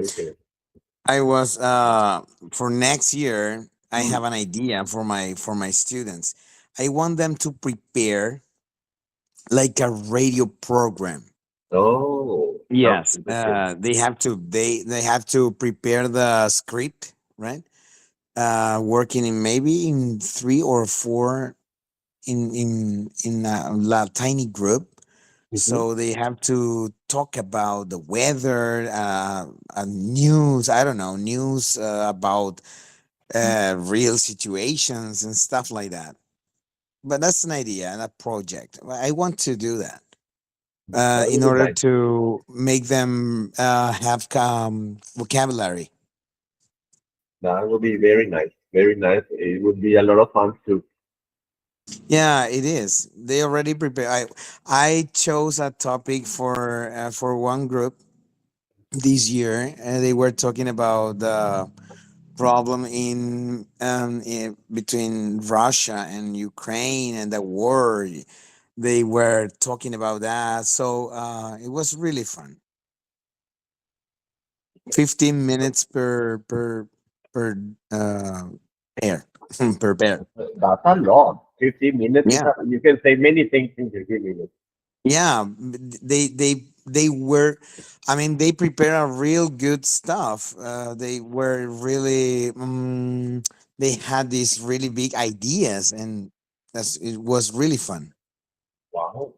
very good. I was for next year. I have an idea for my students. I want them to prepare like a radio program. Oh, sounds Yes, interesting. they have to prepare the script, right? Working in maybe in three or four in a tiny group. Mhm. So they have to talk about the weather, news. I don't know, news about real situations and stuff like that. But that's an idea and a project. I want to do that That in would be order nice. to make them have vocabulary. That would be very nice. Very nice. It would be a lot of fun too. Yeah, it is. They already prepare. I chose a topic for one group this year, and they were talking about the problem between Russia and Ukraine and the war. They were talking about that, so it was really fun. 15 minutes per uh, pair per pair. That's a lot. 15 minutes is Yeah. a, you can say many things in 15 minutes. Yeah, they were. I mean, they prepare a real good stuff. They were really. They had these really big ideas, and it was really fun. Wow.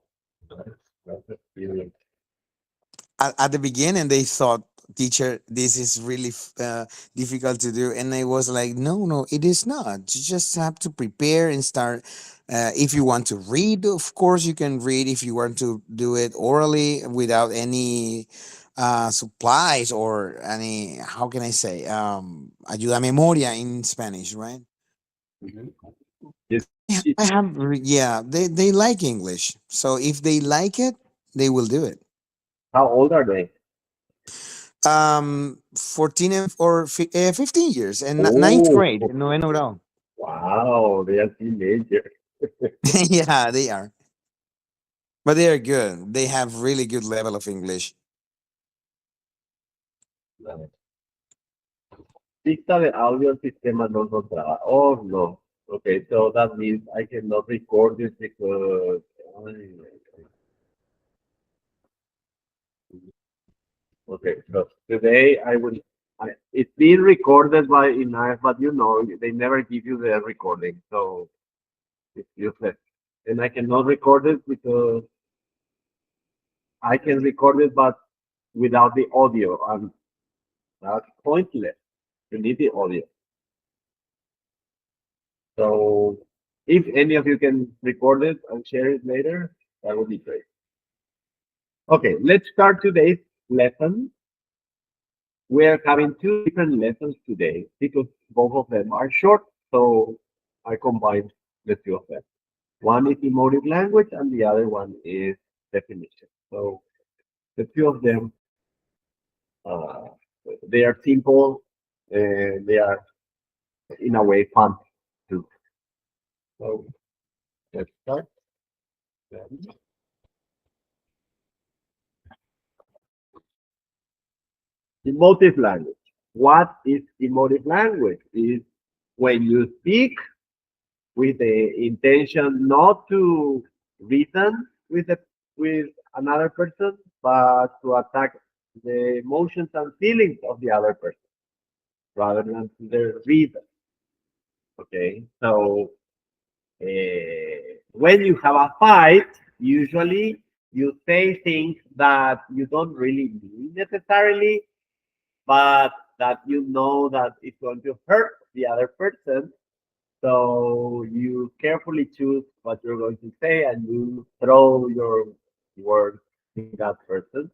That's experience. At the beginning they thought, teacher, this is really difficult to do, and I was like, no, no, it is not. You just have to prepare and start. If you want to read, of course you can read. If you want to do it orally without any supplies or any, how can I say, ayuda memoria in Spanish, right? Mhm. Yes. Yeah, yeah, they like English, so if they like it, they will do it. How old are they? 14 or 15 years and ninth Oh, grade, noveno grado. wow. They are teenagers. Yeah, they are, but they are good. They have really good level of English. Dicta de audio sistema no encontraba. Oh, no. Okay, so that means I cannot record this because. Okay, so today I will. It's being recorded by Inai, but you know they never give you the recording, so it's useless. And I cannot record it because I can record it, but without the audio, and that's pointless. You need the audio. So if any of you can record it and share it later, that would be great. Okay, let's start today's lesson. We are having two different lessons today because both of them are short, so I combined the two of them. One is emotive language and the other one is definition. So the two of them, uh, they are simple and they are in a way fun too. So let's start. Emotive language. What is emotive language? Is when you speak with the intention not to reason with another person, but to attack the emotions and feelings of the other person rather than to their reason. Okay, so when you have a fight, usually you say things that you don't really mean necessarily, but that you know that it's going to hurt the other person. So you carefully choose what you're going to say and you throw your words in that person.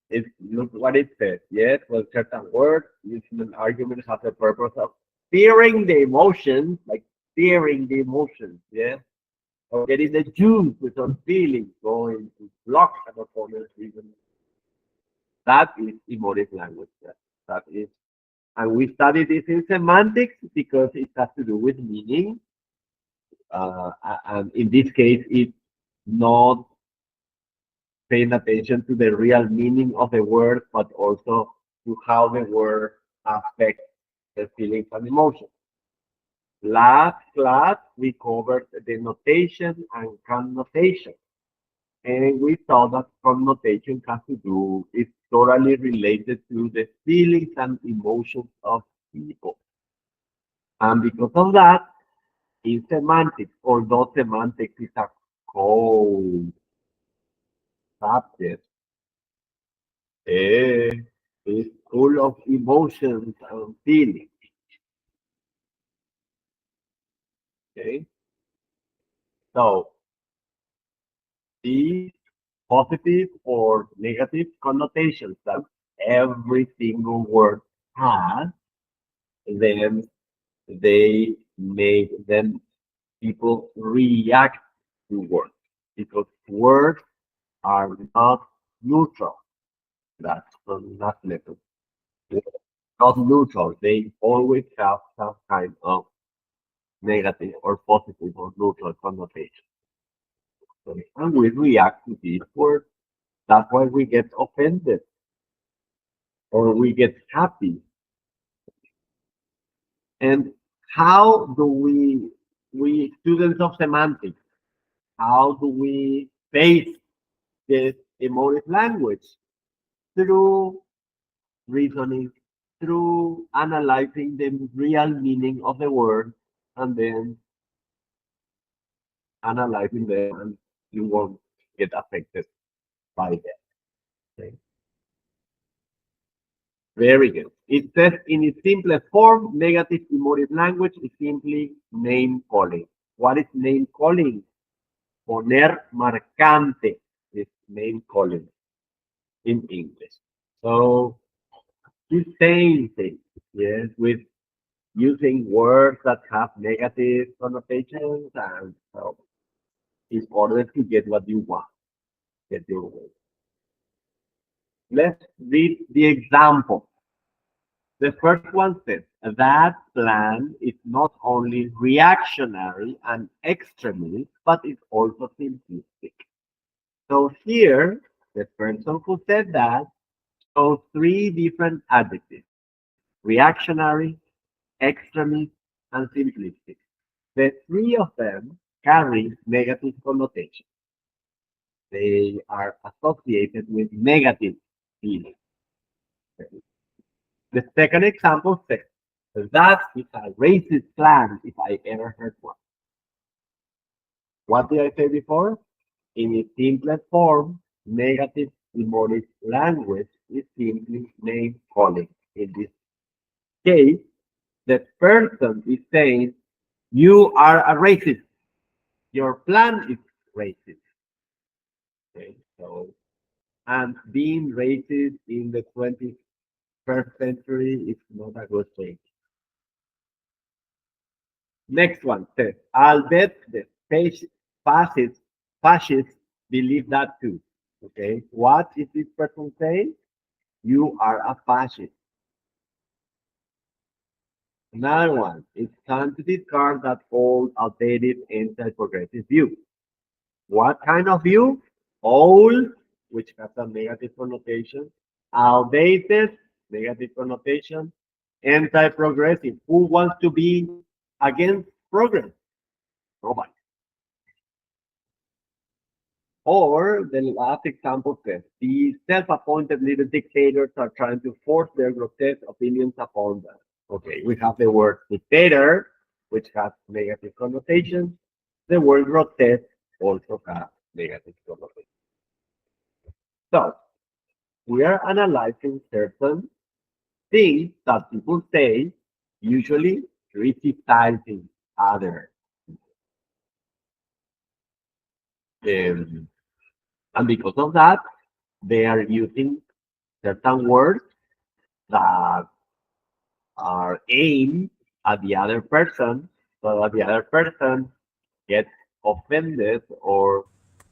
It look what it says. Yes, well, certain words using an argument have the purpose of steering the emotions, like steering the emotions, yeah, or getting the juice with some feelings going to block an opponent's reason. That is emotive language. That is, and we study this in semantics because it has to do with meaning. And in this case, it's not paying attention to the real meaning of the word, but also to how the word affects the feelings and emotions. Last class, we covered the notation and connotation. And we saw that connotation has to do, is totally related to the feelings and emotions of people. And because of that, in semantics, although semantics is a cold subject, eh, it's full of emotions and feelings. Okay, so these positive or negative connotations that every single word has, then they make them people react to words because words are not neutral. That's not neutral. Not neutral. They always have some kind of negative or positive or neutral connotation. So, and we react to these words. That's why we get offended or we get happy. And how do we students of semantics, how do we face this emotive language? Through reasoning, through analyzing the real meaning of the word and then analyzing them, and you won't get affected by them. Okay? Very good. It says in its simplest form, negative emotive language is simply name calling. What is name calling? Poner marcante is name calling in English. So the same thing, yes, with using words that have negative connotations and so in order to get what you want, get your way. Let's read the example. The first one says that plan is not only reactionary and extremist, but it's also simplistic. So here, the person who said that chose three different adjectives: reactionary, extremist, and simplistic. The three of them carry negative connotations. They are associated with negative feelings. The second example says that is a racist plan if I ever heard one. What did I say before? In its simplest form, negative emotive language is simply name calling. In this case, the person is saying, you are a racist. Your plan is racist. Okay, so and being racist in the 21st century is not a good thing. Next one says, I'll bet the fascists, fascists believe that too. Okay, what is this person saying? You are a fascist. Another one, it's time to discard that old, outdated, anti-progressive view. What kind of view? Old, which has a negative connotation, outdated, negative connotation, anti-progressive. Who wants to be against progress? Nobody. Or the last example says, the self-appointed little dictators are trying to force their grotesque opinions upon them. Okay, we have the word dictator, which has negative connotations. The word grotesque also has negative connotations. So we are analyzing certain things that people say, usually criticizing others. Um, and because of that, they are using certain words that are aimed at the other person, so that the other person gets offended or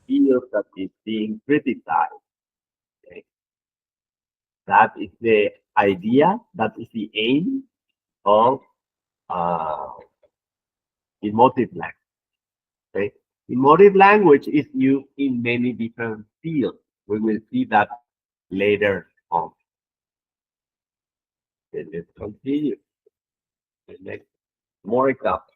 feels that it's being criticized. Okay? That is the idea, that is the aim of uh, emotive language. Okay? Emotive language is used in many different fields. We will see that later on. Okay, let's continue. The next, more examples.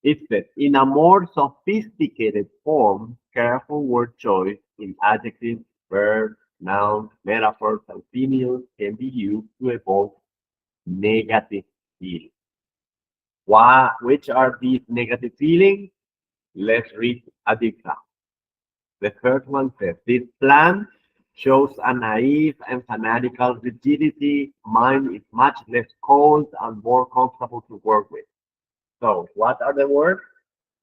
It says, in a more sophisticated form, careful word choice in adjectives, verbs, nouns, metaphors, and similes can be used to evoke negative feelings. Which are these negative feelings? Let's read a example. The first one says, this plan shows a naive and fanatical rigidity. Mine is much less cold and more comfortable to work with. So, what are the words?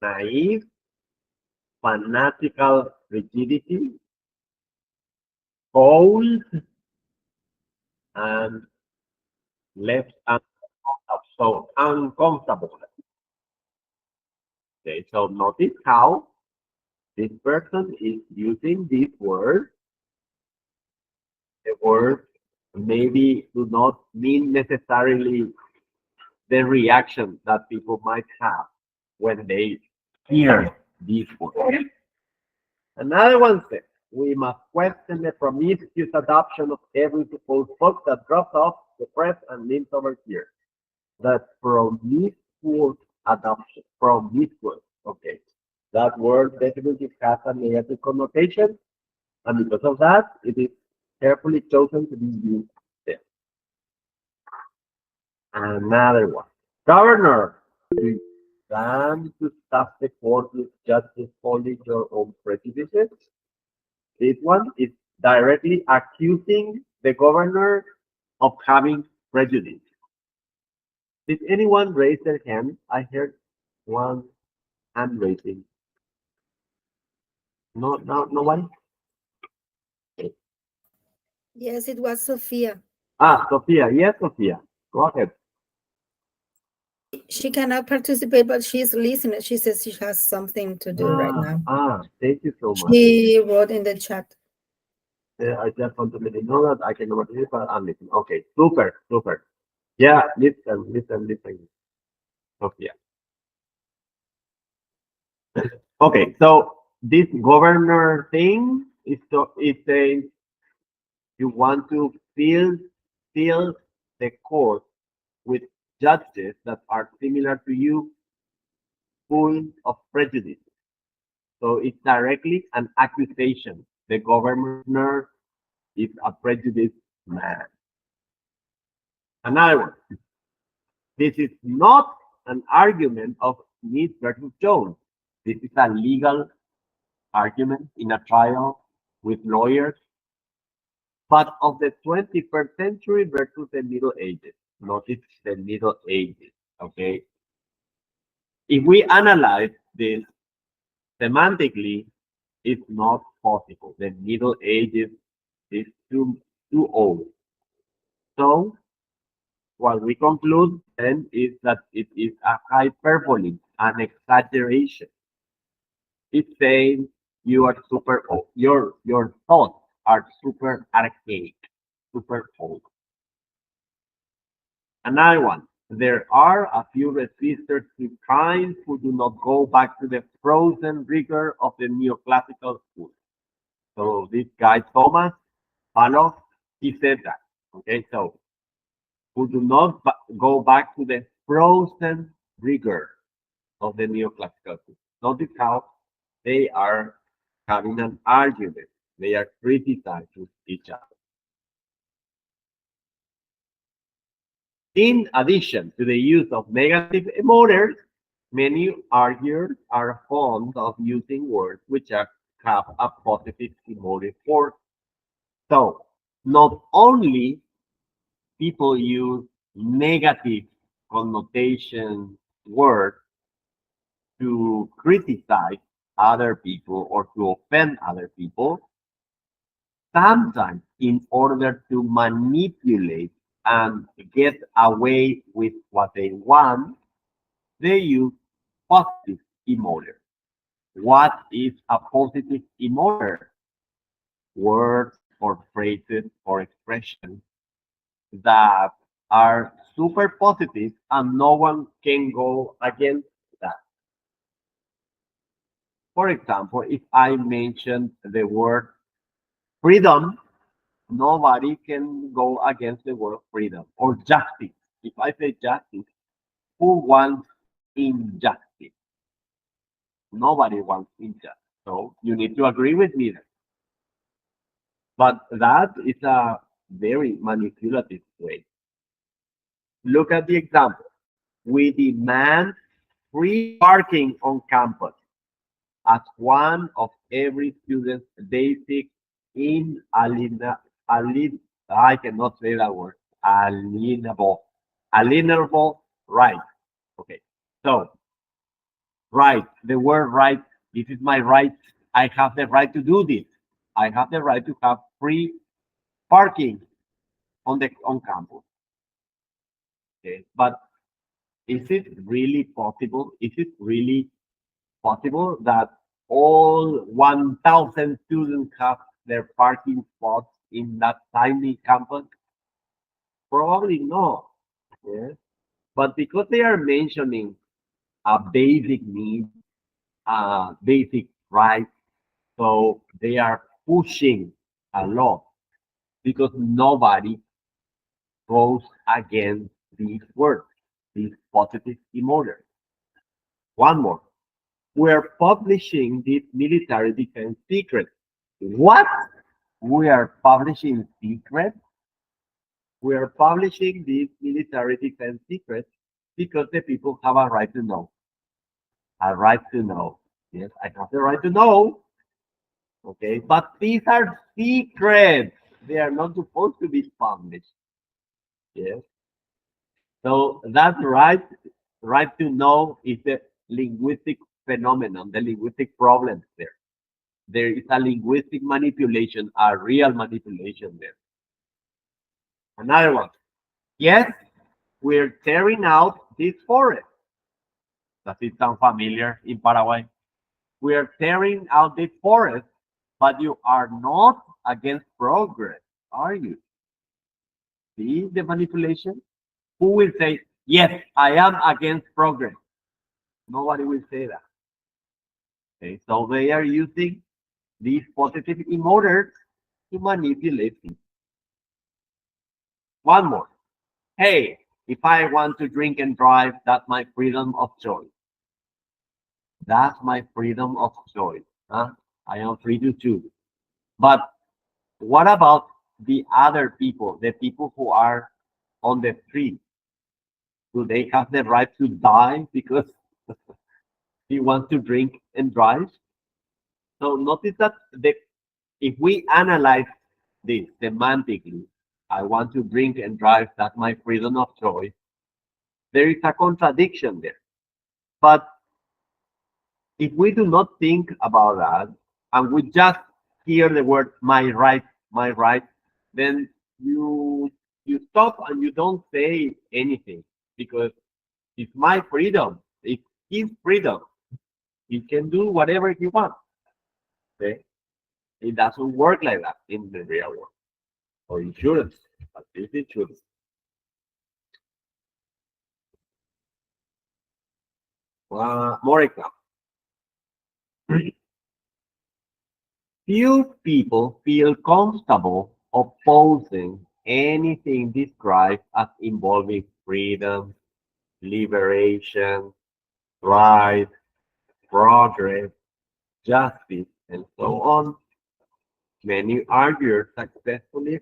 Naive, fanatical rigidity, cold, and less uncomfortable. So, uncomfortable. Okay, so notice how this person is using this word. The word maybe do not mean necessarily the reaction that people might have when they hear these words. Another one says, we must question the promiscuous adoption of every supposed book that drops off the press and leans over here. That promiscuous adoption, promiscuous, okay. That word definitely has a negative connotation, and because of that, it is carefully chosen to be used there. Another one. Governor, do you plan to stop the court with justice holding your own prejudices? This one is directly accusing the governor of having prejudice. Did anyone raise their hand? I heard one hand raising. No, no, no one? Yes, it was Sophia. Ah, Sophia. Yes, Sophia. Go ahead. She cannot participate, but she's listening. She says she has something to do right now. Thank you so much. She wrote in the chat. I just want to let you know that I can participate, but I'm listening. Okay, super, super. Yeah, listen, listen, listen, Sophia. Okay, so this governor thing is so it's saying you want to fill the court with judges that are similar to you, full of prejudice. So it's directly an accusation. The governor is a prejudiced man. Another one. This is not an argument of Smith versus Jones. This is a legal argument in a trial with lawyers, but of the 21st century versus the Middle Ages. Notice the Middle Ages, okay? If we analyze this semantically, it's not possible. The Middle Ages is too old. So what we conclude then is that it is a hyperbole, an exaggeration. It's saying you are super old. Your thoughts are super archaic, super old. Another one. There are a few resistors to time who do not go back to the frozen rigor of the neoclassical school. So this guy Thomas Paloff, he said that. Okay, so who do not go back to the frozen rigor of the neoclassical school. Notice how they are having an argument. They are criticizing each other. In addition to the use of negative emotives, many arguers are fond of using words which have a positive emotive force. So, not only people use negative connotation words to criticize other people or to offend other people, sometimes in order to manipulate and get away with what they want, they use positive emotive. What is a positive emotive? Words or phrases or expressions that are super positive and no one can go against that. For example, if I mention the word freedom, nobody can go against the word freedom or justice. If I say justice, who wants injustice? Nobody wants injustice. So you need to agree with me there. But that is a very manipulative way. Look at the example. We demand free parking on campus as one of every student's basic inalienable, I cannot say that word, alienable right. Okay, so right, the word right, this is my right. I have the right to do this. I have the right to have free parking on campus. Okay, but is it really possible? Is it really possible that all 1,000 students have their parking spots in that tiny campus? Probably not. Yes. But because they are mentioning a basic need, a basic right, so they are pushing a lot because nobody goes against these words, these positive emotions. One more. We're publishing this military defense secret. What? We are publishing secrets? We are publishing these military defense secrets because the people have a right to know. A right to know. Yes, I have the right to know. Okay, but these are secrets. They are not supposed to be published. Yes. So that right to know is a linguistic phenomenon, the linguistic problem there. There is a linguistic manipulation, a real manipulation there. Another one. Yes, we're tearing out this forest. Does it sound familiar in Paraguay? We are tearing out this forest, but you are not against progress, are you? See the manipulation? Who will say, yes, I am against progress? Nobody will say that. Okay, so they are using these positive emoters to manipulate people. One more. Hey, if I want to drink and drive, that's my freedom of choice. That's my freedom of choice. Huh? I am free to choose. But what about the other people, the people who are on the street? Do they have the right to die because he wants to drink and drive? So notice that if we analyze this semantically, I want to drink and drive, that's my freedom of choice. There is a contradiction there. But if we do not think about that and we just hear the word my right, then you stop and you don't say anything because it's my freedom. It's his freedom. He can do whatever he wants. Okay? It doesn't work like that in the real world. Or insurance, but this insurance. More example. Few people feel comfortable opposing anything described as involving freedom, liberation, right, progress, justice, and so on. Many arguers successfully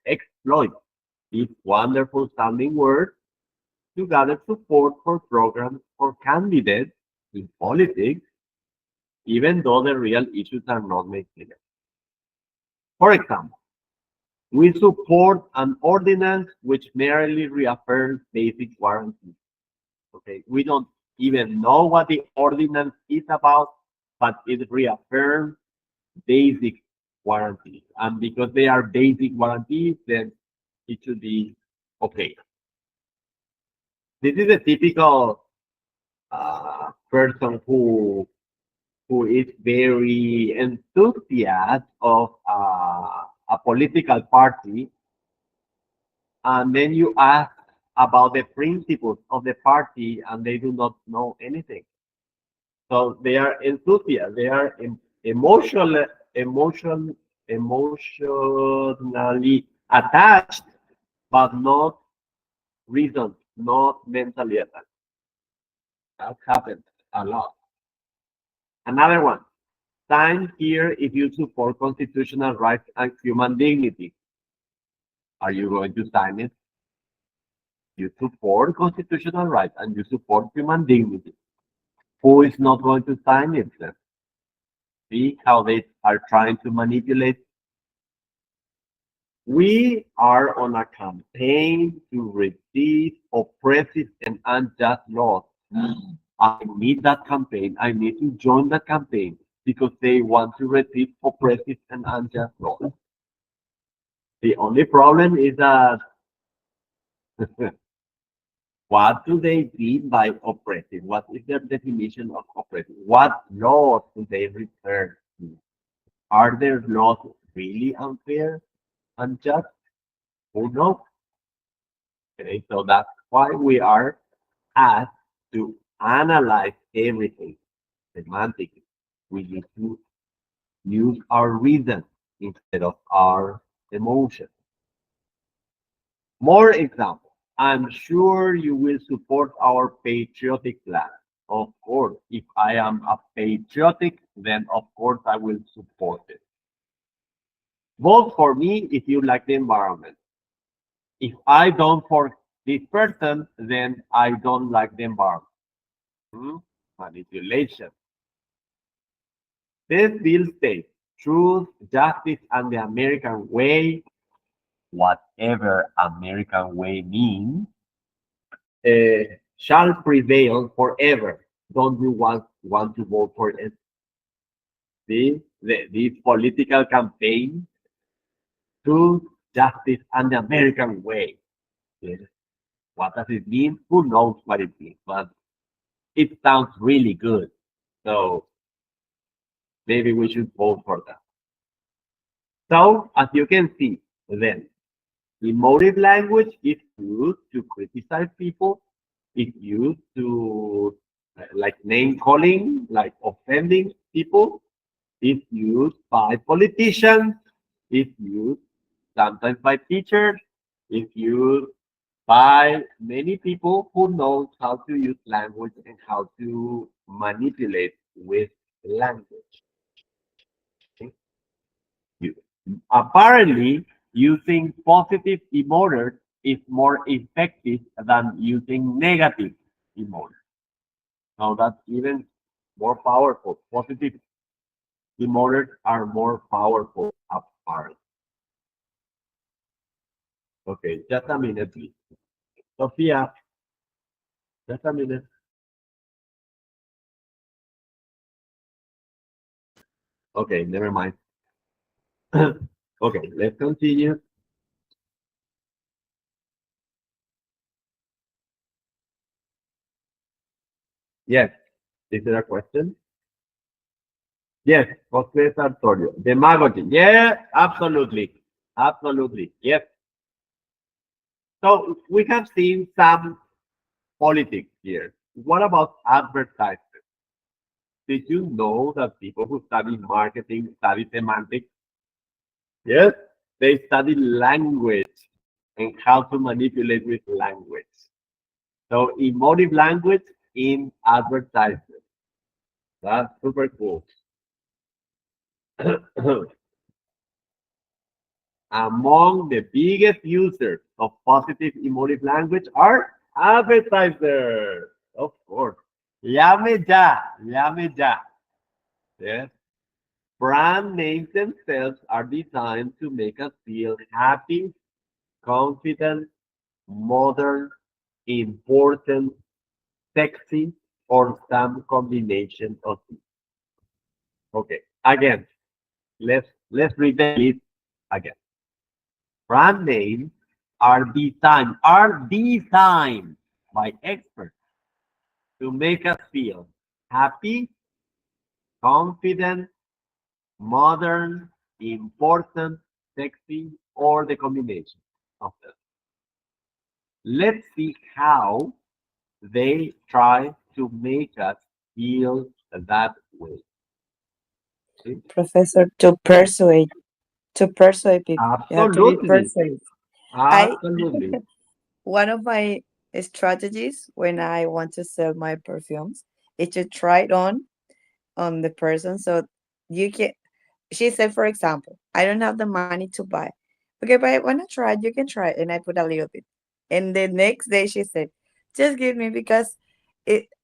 exploit these wonderful sounding words to gather support for programs or candidates in politics, even though the real issues are not made clear. For example, we support an ordinance which merely reaffirms basic warranties. Okay, we don't even know what the ordinance is about, but it reaffirms basic warranties. And because they are basic warranties, then it should be okay. This is a typical person who is very enthusiastic of a political party, and then you ask about the principles of the party, and they do not know anything. So they are enthusiastic. They are emotional, emotion. emotionally attached, but not reasoned, not mentally attached. That happens a lot. Another one. Sign here if you support constitutional rights and human dignity. Are you going to sign it? You support constitutional rights and you support human dignity. Who is not going to sign it then? See how they are trying to manipulate. We are on a campaign to resist oppressive and unjust laws. I need that campaign. I need to join that campaign because they want to resist oppressive and unjust laws. The only problem is that what do they mean by oppressive? What is their definition of oppressive? What laws do they refer to? Are their laws really unfair, unjust? Who knows? Okay, so that's why we are asked to analyze everything semantically. We need to use our reason instead of our emotion. More examples. I'm sure you will support our patriotic plan. Of course, if I am a patriotic, then of course I will support it. Vote for me if you like the environment. If I don't for this person, then I don't like the environment. Hmm? Manipulation. This bill states truth, justice, and the American way, whatever American way means, shall prevail forever. Don't you want to vote for it? See, this political campaign, truth, justice, and the American way. Yes. What does it mean? Who knows what it means? But it sounds really good. So maybe we should vote for that. So as you can see, then emotive language is used to criticize people. It's used to like name calling, like offending people. It's used by politicians. It's used sometimes by teachers. It's used by many people who know how to use language and how to manipulate with language. Okay? You- Apparently, using positive emotors is more effective than using negative emotors. Now that's even more powerful. Positive emotors are more powerful apparently. Okay, just a minute, please. Sophia, just a minute. Okay, never mind. Okay, let's continue. Yes, is there a question? Yes, Jose Sartorio. Demagogy. Yeah, absolutely. Absolutely. Yes. So we have seen some politics here. What about advertising? Did you know that people who study marketing study semantics? Yes, they study language and how to manipulate with language. So emotive language in advertising. That's super cool. Among the biggest users of positive emotive language are advertisers. Of course. Llame ya, llame ya. Yes. Brand names themselves are designed to make us feel happy, confident, modern, important, sexy, or some combination of these. Okay. Again, let's read the list again. Brand names are designed by experts to make us feel happy, confident, modern, important, sexy, or the combination of them. Let's see how they try to make us feel that way. Okay? Professor, to persuade. to persuade people. You have to be Absolutely. persuasive. I Absolutely. One of my strategies when I want to sell my perfumes is to try it on the person. So you can, she said, for example, I don't have the money to buy. Okay, but I want to try it. You can try it. And I put a little bit. And the next day she said, just give me because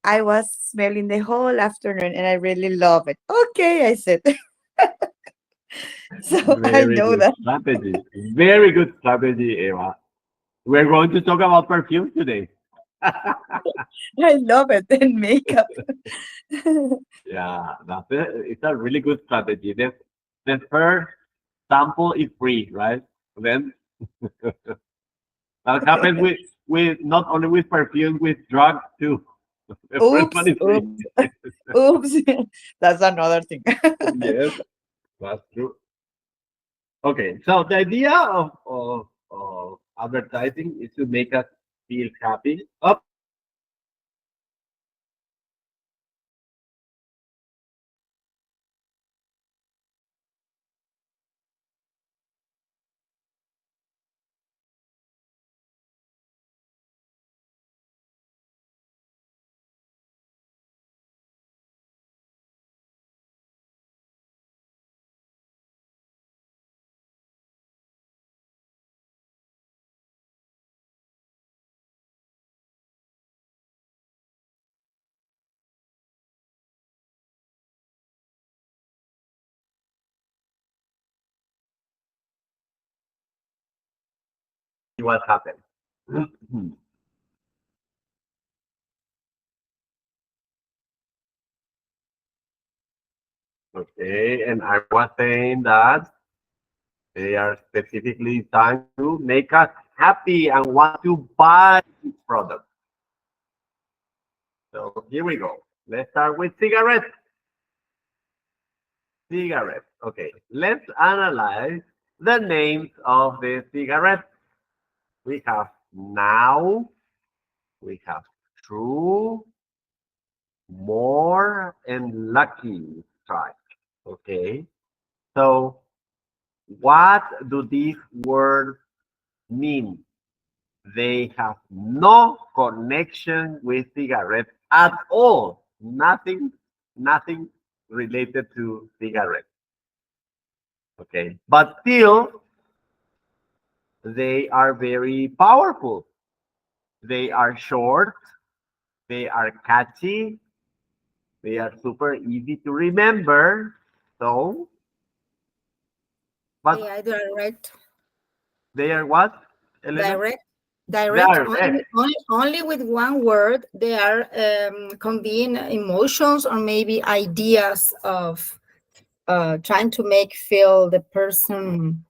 I was smelling the whole afternoon and I really love it. Okay, I said. So I Very know good that. strategy. Very good strategy, Eva. We're going to talk about perfume today. I love it. And makeup. Yeah, that's it. It's a really good strategy. The first sample is free, right? Then that happens with not only with perfume, with drugs too. The first one Oops, is free. oops, oops. That's another thing. Yes, that's true. Okay, so the idea of advertising is to make us feel happy. Up. See what happened. Okay, and I was saying that they are specifically designed to make us happy and want to buy this product. So here we go. Let's start with cigarettes. Cigarettes. Okay, let's analyze the names of the cigarettes. We have now, we have true, more, and lucky strike. Okay, so what do these words mean? They have no connection with cigarettes at all. Nothing related to cigarettes. Okay, but still, they are very powerful. They are short. They are catchy. They are super easy to remember. So, but Yeah, direct, they are what, Elena? direct, direct. Direct. Only with one word, they are conveying emotions or maybe ideas of trying to make feel the person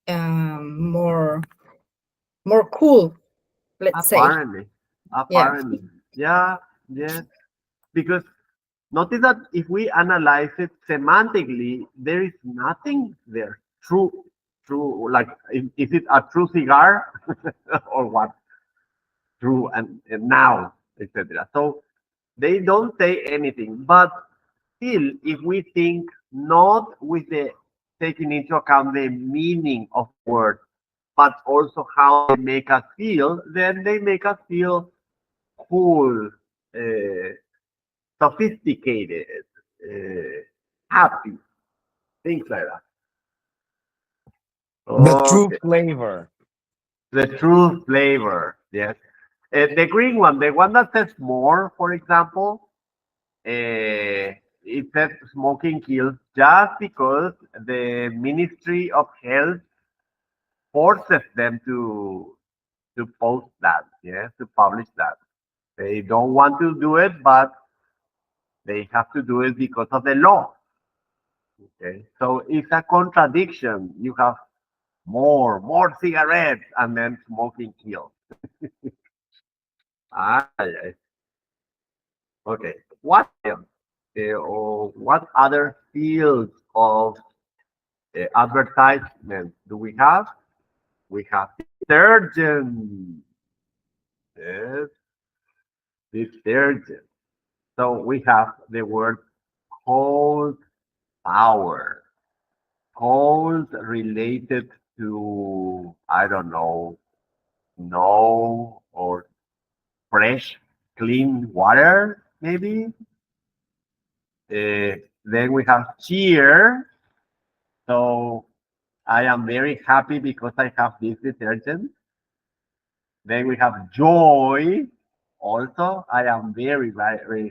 more cool. Let's say, Apparently. yeah. Apparently. Yeah, yes. Because notice that if we analyze it semantically, there is nothing there. True, like, is it a true cigar or what? True and now, etc. So they don't say anything. But still, if we think not with the taking into account the meaning of the word, but also how they make us feel, then they make us feel cool, uh, sophisticated, uh, happy, things like that. The true Okay, flavor. the true flavor, yes. The green one, the one that says more, for example, it says smoking kills just because the Ministry of Health forces them to post that, yes, to publish that. They don't want to do it, but they have to do it because of the law. Okay, so it's a contradiction. You have more cigarettes, and then smoking kills. Ah, okay. What else? Or what other fields of advertisement do we have? We have detergent. Yes, detergent. So we have the word cold power. cold related to, I don't know, snow or fresh, clean water, maybe. Then we have cheer. So I am very happy because I have this detergent. Then we have joy. Also, I am very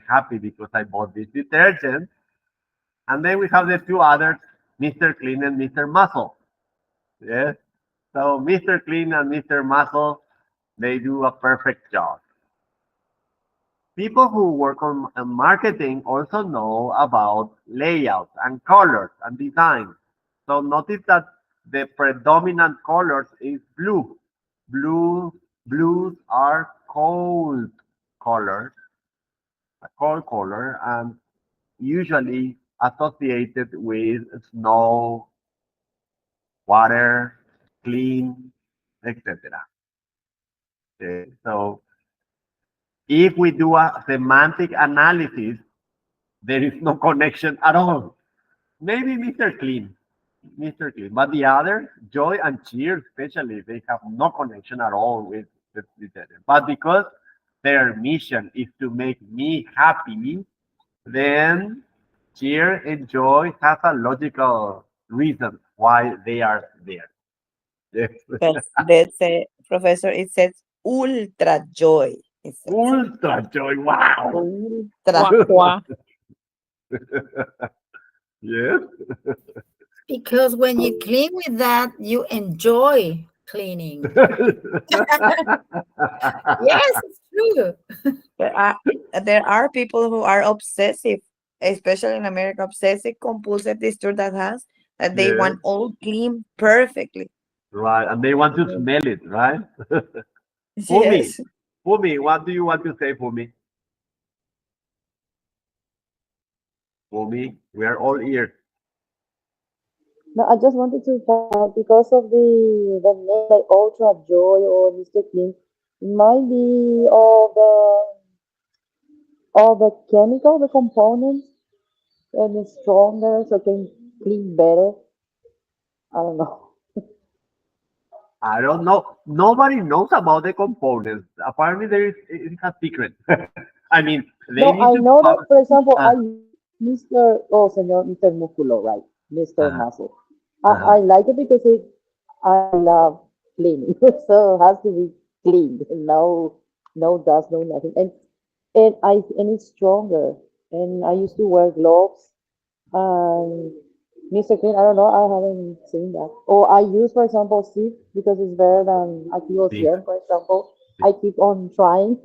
happy because I bought this detergent. And then we have the two others, Mr. Clean and Mr. Muscle. Yes. So Mr. Clean and Mr. Muscle, they do a perfect job. People who work on marketing also know about layouts and colors and design. So notice that the predominant colors is blue. Blue, blues are cold colors, a cold color, and usually associated with snow, water, clean, etc. Okay, so if we do a semantic analysis, there is no connection at all. Maybe Mr. Clean, Mr. Clean, but the others, Joy and Cheer especially, they have no connection at all with the other. But because their mission is to make me happy, then Cheer and Joy have a logical reason why they are there. Yes. Let's say, Professor, it says ultra joy. It says Ultra Joy, wow. ultra. Quack, quack. Yes. Because when you clean with that, you enjoy cleaning. Yes, it's true. There are there are people who are obsessive, especially in America, obsessive compulsive disorder that has that they Yes. want all clean perfectly. Right. And they want to Mm. smell it, right? Fumi, Yes. Fumi, what do you want to say, Fumi? Fumi, we are all ears. No, I just wanted to find out because of the name like Ultra Joy or Mr. Clean, it might be all the chemical, the components, and it's stronger, so can clean better. I don't know. I don't know. Nobody knows about the components. Apparently, there is it is a secret. I mean, they No, need I to. know that, for example, I use Mr. Oh, Senor, Mr. Musculo, right? Mr. Uh-huh, Muscle. I uh-huh. like it because I love cleaning, so it has to be clean, no dust, no nothing, and it's stronger. And I used to wear gloves. And Mr. Clean, I don't know, I haven't seen that. Or I use, for example, Steve because it's better than Activo See, 100, for example. I keep on trying.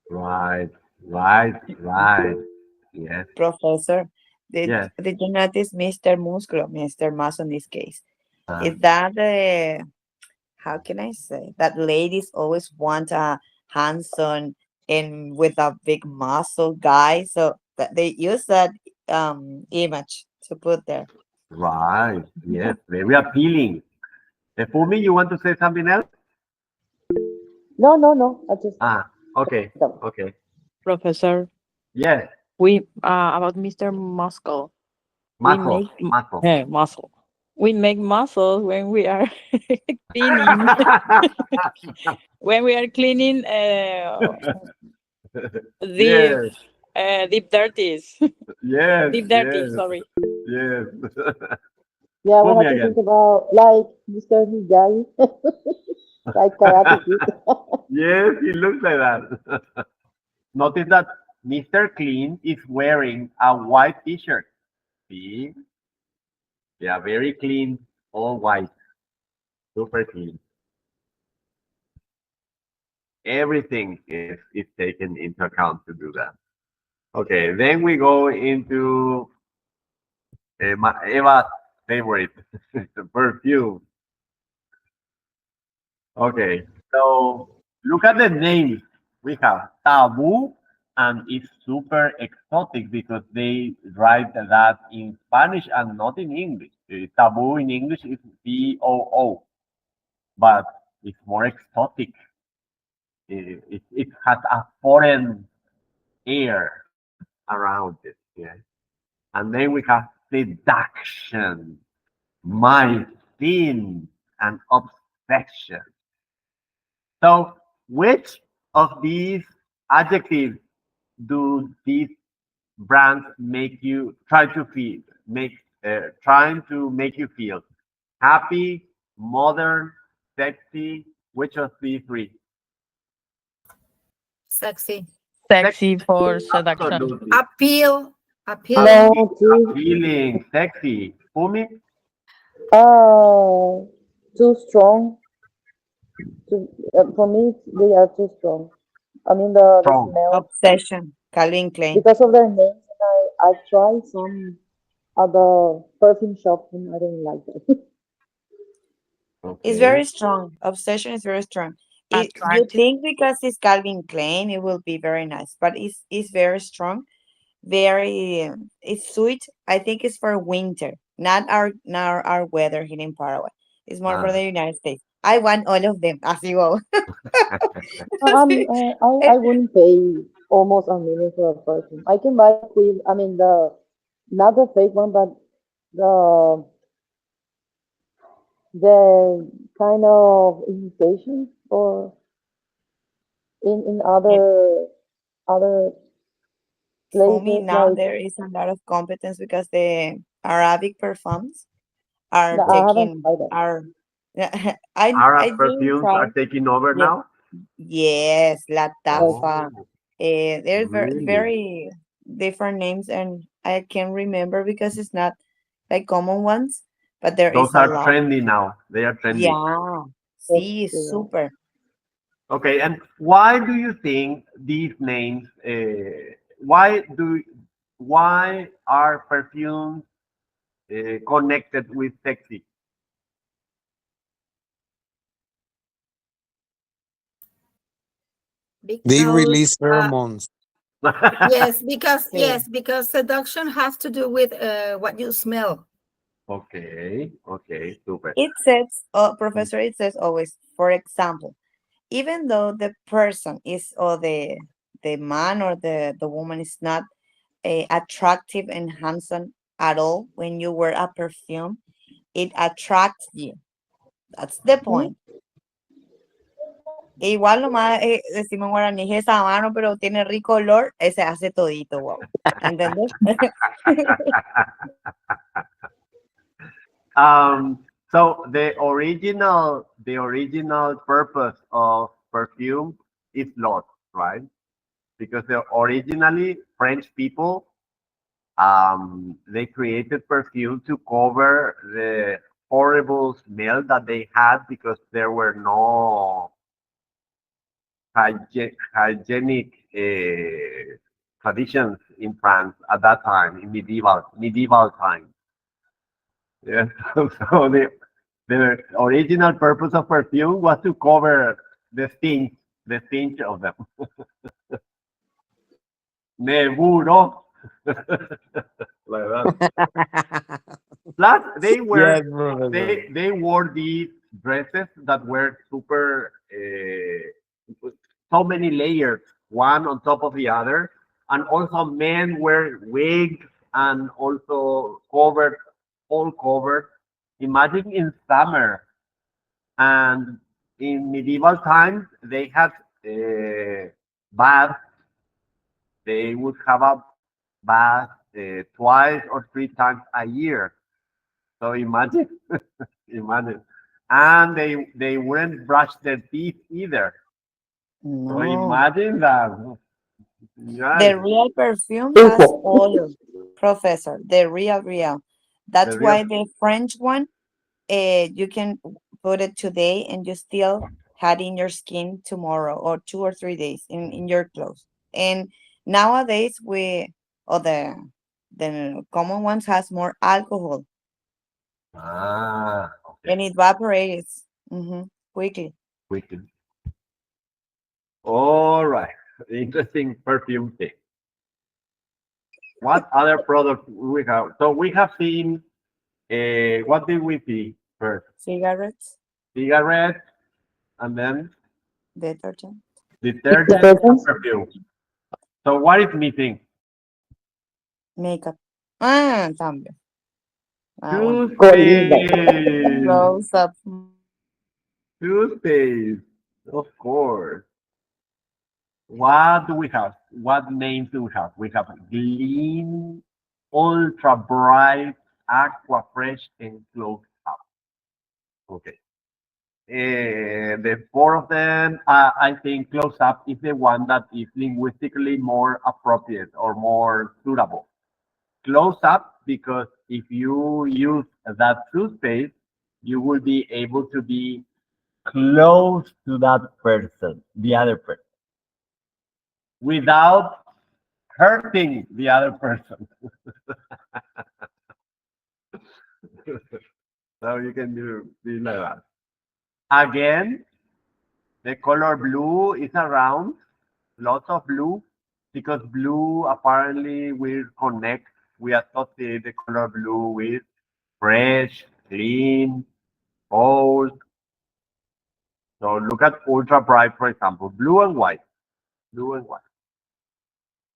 right, right. Yes, Professor, yes. did you notice Mr. Musculo, Mr. Mass in this case? Uh, Is that the how can I say that ladies always want a handsome and with a big muscle guy, so that they use that image to put there. right. Yes, very appealing. Fumi, you want to say something else? No, no, no. I just Ah, okay, don't. okay. Professor, Yes, we about Mr. Muscle. We muscle, make muscle. muscle. We make muscles when we are cleaning. When we are cleaning deep Yes, deep dirties. yes, Deep dirty, yes, sorry. yes. Yeah, we Fumi have to think again. about like Mr. Miyagi, like Karate Kid. Yes, he looks like that. Notice that Mr. Clean is wearing a white t-shirt. See? Yeah, very clean, all white, super clean. Everything is taken into account to do that. Okay, then we go into Eva's favorite, the perfume. Okay, so look at the names. We have Taboo, and it's super exotic because they write that in Spanish and not in English. Taboo in English is Boo, but it's more exotic. It has a foreign air around it. Yeah. And then we have seduction, my sin, and obsession. So, which of these adjectives do these brands make you try to feel, make trying to make you feel happy, modern, sexy? Which of these three? Sexy. Sexy Sexy, for seduction. absolutely. Appeal. Appealing. Appe- No, too, Appealing, sexy. Fumi, uh, too strong. Too, for me, they are too strong. I mean, the strong. smell, Obsession, Calvin Klein. because of their names, and I tried some other perfume shops, and I don't like that. It's Okay. very strong. Obsession is very strong. You Attractive. think because it's Calvin Klein, it will be very nice, but it's very strong. Very, it's sweet. I think it's for winter, not our weather here in Paraguay. It's more for Uh, the United States. I want all of them as you go. I wouldn't pay almost a million for a perfume. I can buy with, I mean, not the fake one, but the the kind of imitation or in other For me places now like there is a lot of competence because the Arabic perfumes are I haven't taking tried that. are I Arab didn't perfumes try. are taking over Yeah, now. yes, La Okay. Tafa. Oh, There's really? very different names, and I can't remember because it's not like common ones, but there Those is a are lot. trendy now. They are trendy. Yeah, Yes, see, yeah. super. Okay, and why do you think these names? Why do why are perfumes connected with sexy? They Because release pheromones. See, yes, because seduction has to do with what you smell. Okay, okay, super. it says, Professor, it says always, for example, even though the person is or the man or the woman is not attractive and handsome at all, when you wear a perfume, it attracts you. That's the Hmm? point. E igual nomás decimos en guaraní es esa mano, pero tiene rico olor, ese hace todito, wow. ¿Entendés? So the original purpose of perfume is lost, right? Because the originally French people they created perfume to cover the horrible smell that they had because there were no hygienic traditions in France at that time in medieval times. Yeah. So the original purpose of perfume was to cover the stench of them. Neburo. Like that. Plus, Yes, professor. they wore these dresses that were super so many layers, one on top of the other, and also men wear wigs and also covered, all covered. Imagine in summer and in medieval times they had baths. They would have a bath twice or three times a year. So imagine. Imagine. And they wouldn't brush their teeth either. So No. imagine that. Yes, The real perfume has Info. oil, Professor. The real. the That's real why the French one, you can put it today and you still had in your skin tomorrow or 2 or 3 days in your clothes. And nowadays or the common ones has more alcohol okay. and it evaporates quickly. Wicked. All right. Interesting perfume thing. What other products we have? So we have seen what did we see first? Cigarettes, Cigarettes and then detergent, detergent and Detergents? perfume. So what is missing? makeup. También. That one. Colina. Toothpaste. Rose up. Toothpaste. Of course. What do we have? What names do we have? We have Gleam, Ultra Bright, Aqua Fresh, and Close Up. Okay. The four of them, I think Close Up is the one that is linguistically more appropriate or more suitable. Close Up, because if you use that toothpaste, you will be able to be close to that person, the other person, without hurting the other person. So you can do this like that. Again, the color blue is around, lots of blue, because blue apparently will connect, we associate the color blue with fresh, clean, old. So look at ultra bright, for example, blue and white, blue and white,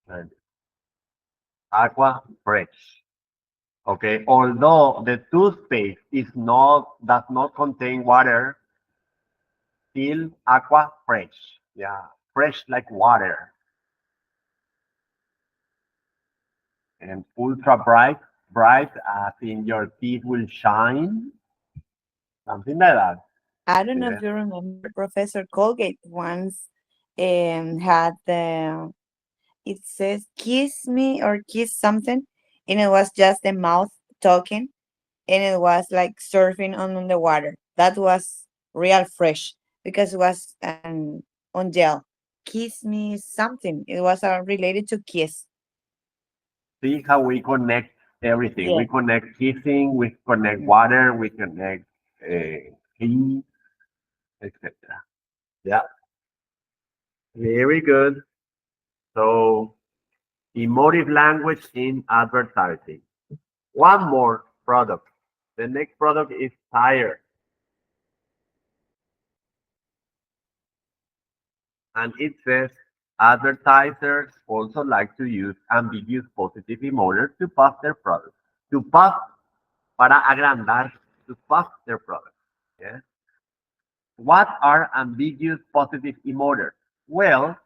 and aqua fresh. Okay, although the toothpaste does not contain water, still aqua fresh. Yeah, fresh like water. And ultra bright, bright as in your teeth will shine, something like that. I don't know Yeah. if you remember Professor Colgate once had the it says kiss me or kiss something, and it was just the mouth talking, and it was like surfing on the water. That was real fresh because it was on gel. Kiss me something. It was related to kiss. See how we connect everything. Yeah. We connect kissing, we connect Mhm. water, we connect heat, etc. Yeah, very good. So emotive language in advertising. One more product. The next product is tire, and it says advertisers also like to use ambiguous positive emojis to pass their product. To pass, para agrandar, to pass their product. Yeah. What are ambiguous positive emojis? Well,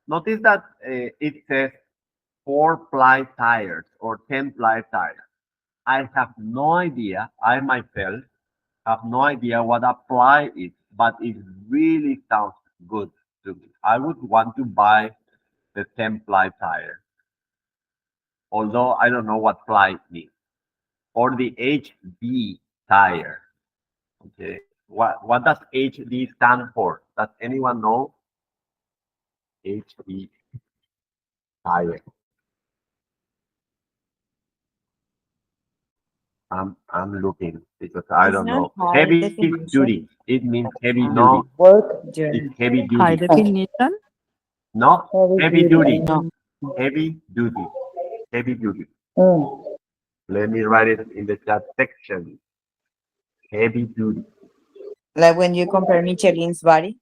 notice that it says 4-ply tires or 10-ply tires. I have no idea. I myself have no idea what a ply is, but it really sounds good to me. I would want to buy the 10-ply tire, although I don't know what ply means, or the HB tire. Okay, what does HD stand for? Does anyone know? HB tire. I'm looking because I It's don't not know. hard Heavy definition. duty. It means heavy duty. No, Work It's journey. heavy High duty. definition. No, heavy heavy duty. duty. No. Heavy duty. Heavy duty. Mm. Let me write it in the chat section. Heavy duty. Like when you compare Michelin's body.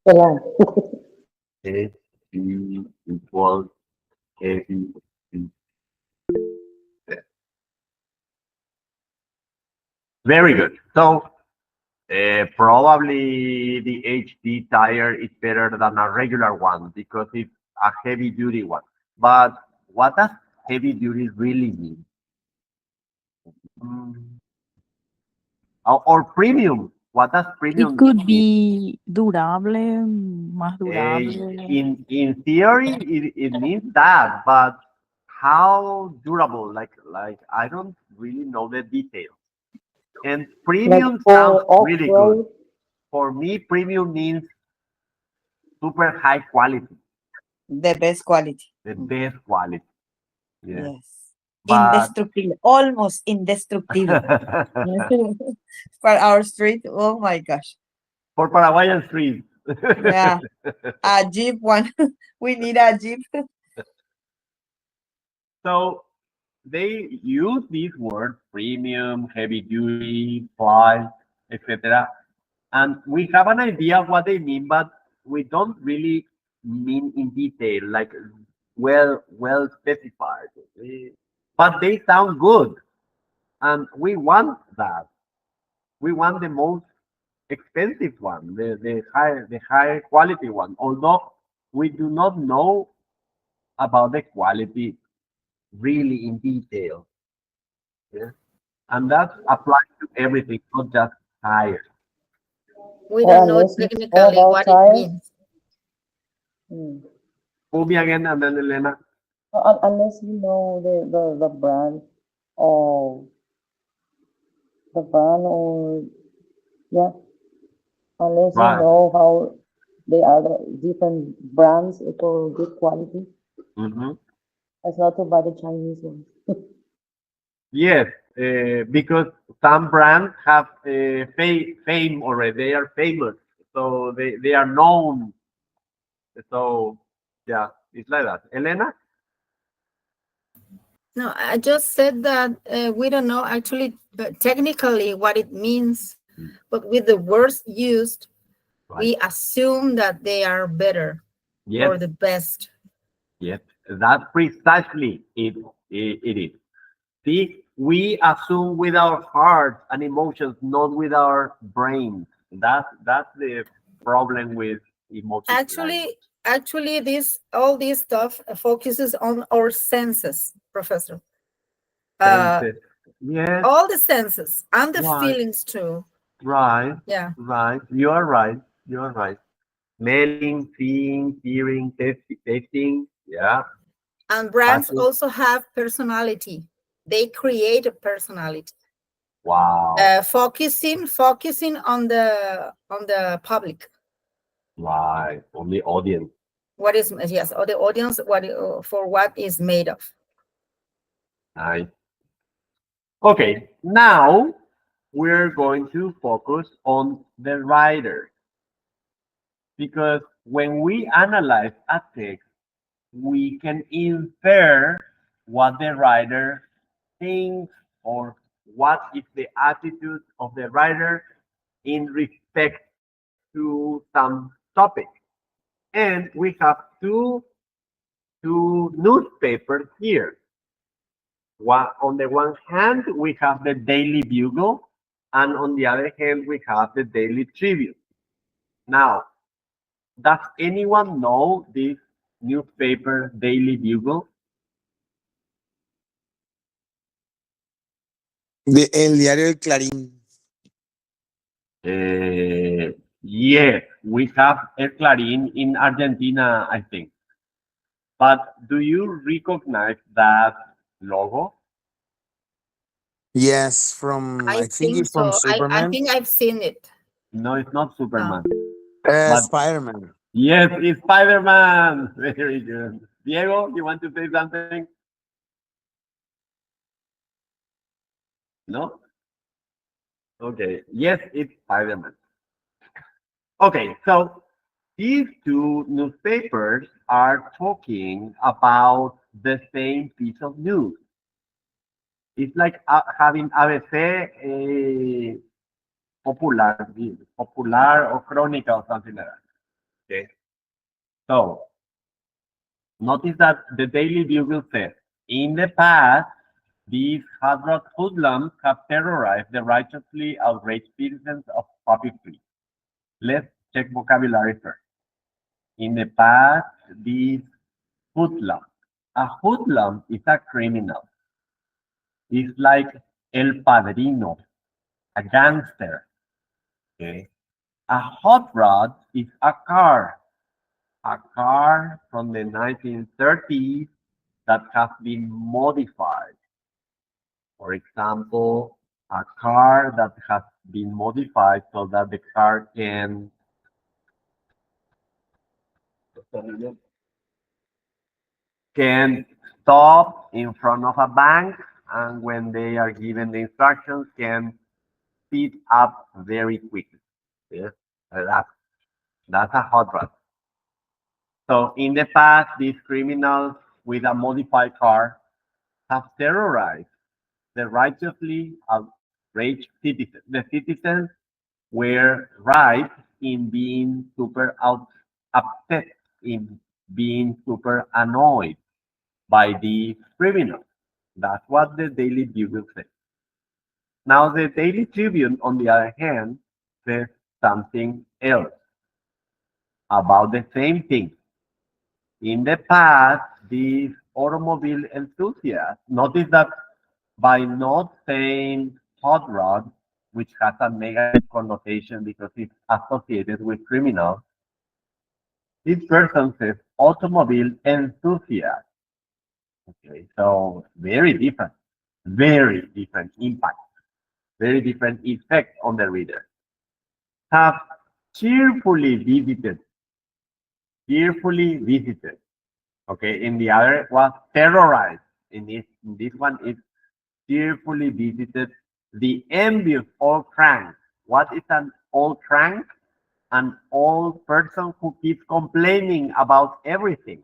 Michelin. HB equals heavy duty. Very good. So probably the HD tire is better than a regular one because it's a heavy duty one. But what does heavy duty really mean? Mm, or premium. What does It premium could mean? be durable, más durable. In theory, it means that, but how durable? Like I don't really know the details. And Like premium sounds for really good. off-road. For me, premium means super high quality, The best quality. the Mm, best quality. Yeah. yes. But Indestructible. Almost indestructible. For our street. Oh my gosh. for Paraguayan streets. Yeah. A Jeep one. We need a Jeep. So they use these words premium, heavy duty, fly, etc. And we have an idea of what they mean, but we don't really mean in detail. Like well specified. But they sound good, and we want that. We want the most expensive one, the higher quality one. Although we do not know about the quality really in detail. Yeah? And that applies to everything, not just tires. We Or don't know unless you know technically about what it tires, means. mm, Umi again and then Elena. unless you know the brand of the brand or yeah, unless you Right. know how they are the different brands for good quality. Hmm. That's not to buy the Chinese ones. Yes, because some brands have fame already. They are famous, so they are known. So yeah, it's like that. Elena. No, I just said that we don't know actually technically what it means, Mm. but with the words used, Right. we assume that they are better Yes. or the best. Yes. That's precisely it is. See, we assume with our hearts and emotions, not with our brains. That's the problem with emotive language. Actually, this all this stuff focuses on our senses, Professor. Uh, Senses. Yes. all the senses and the Right. feelings too. Right. Yeah, Right. You are right. You are right. Smelling, seeing, hearing, tasting. Yeah. and brands Touching. also have personality. They create a personality. Wow. Focusing on the public. Right. On the audience. What is yes, or the audience what for what is made of. Nice. Okay. Now we're going to focus on the writer because when we analyze a text, we can infer what the writer thinks or what is the attitude of the writer in respect to some topic. And we have two newspapers here. On the one hand, we have the Daily Bugle, and on the other hand, we have the Daily Tribune. Now, does anyone know this newspaper, Daily Bugle? El diario El Clarín. Yes, we have El Clarín in Argentina, I think. But do you recognize that logo? Yes, from I I think think it's from so. I Superman. think I've seen it. No, it's not Uh, Superman. But Spider-Man. yes, it's Spider-Man. Very good. Diego, you want to say something? No? Okay. Yes, it's Spider-Man. Okay, so these two newspapers are talking about the same piece of news. It's like having ABC, Popular, Popular or Crónica or something like that. Okay. So notice that the Daily Bugle says, in the past, these hard hoodlums have terrorized the righteously outraged citizens of Poppy Free. Let's check vocabulary first. In the past, these hoodlums. A hoodlum is a criminal. It's like El Padrino, a gangster. Okay. A hot rod is a car from the 1930s that has been modified. For example, a car that has been modified so that the car can stop in front of a bank and when they are given the instructions can speed up very quickly. Yes, that, that's a hot rod. So in the past, these criminals with a modified car have terrorized the righteously outraged citizens. The citizens were right in being super upset, in being super annoyed. by the criminal. That's what the Daily Bugle says. Now, the Daily Tribune, on the other hand, says something else about the same thing. In the past, these automobile enthusiasts noticed that by not saying hot rod, which has a negative connotation because it's associated with criminals, this person says automobile enthusiast. Okay, so very different impact, very different effect on the reader. Have cheerfully visited, cheerfully visited. Okay, in the other was terrorized. In this one, it's cheerfully visited the envious old crank. What is an old crank? An old person who keeps complaining about everything.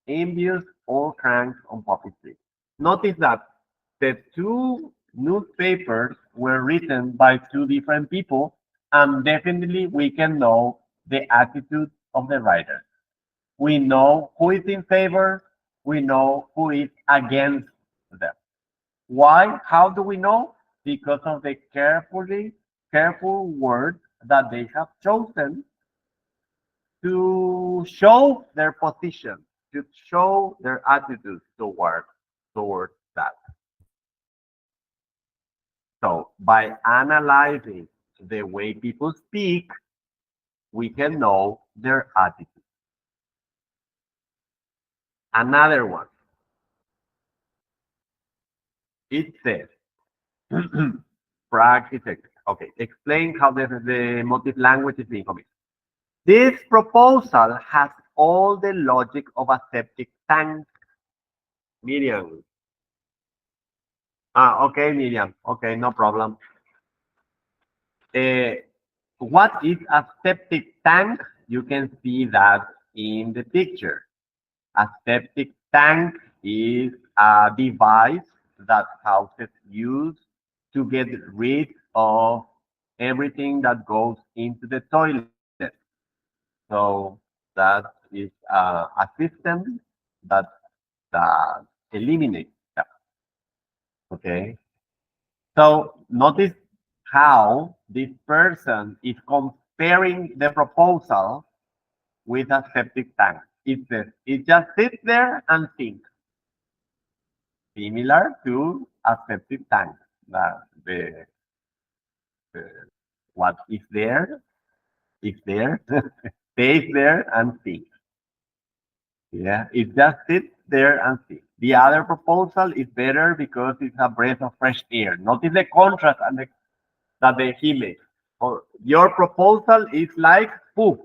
Envious old cranks on Poppy Street. Notice that the two newspapers were written by two different people, and definitely we can know the attitude of the writer. We know who is in favor, we know who is against them. Why? How do we know? Because of the careful words that they have chosen to show their position, to show their attitude towards that. So by analyzing the way people speak, we can know their attitude. Another one, it says, Pragmatics. Okay, explain how the motive language is being committed. This proposal has all the logic of a septic tank. Miriam. Okay, Miriam. Okay, no problem. Uh, what is a septic tank? You can see that in the picture. A septic tank is a device that houses use to get rid of everything that goes into the toilet. So that is a system that that eliminates that. Okay. So notice how this person is comparing the proposal with a septic tank. It says it just sits there and thinks, similar to a septic tank. The, the what is there, stays there and thinks. Yeah, it just sits there and thinks. The other proposal is better because it's a breath of fresh air. Notice the contrast and that the he makes. Or your proposal is like poof.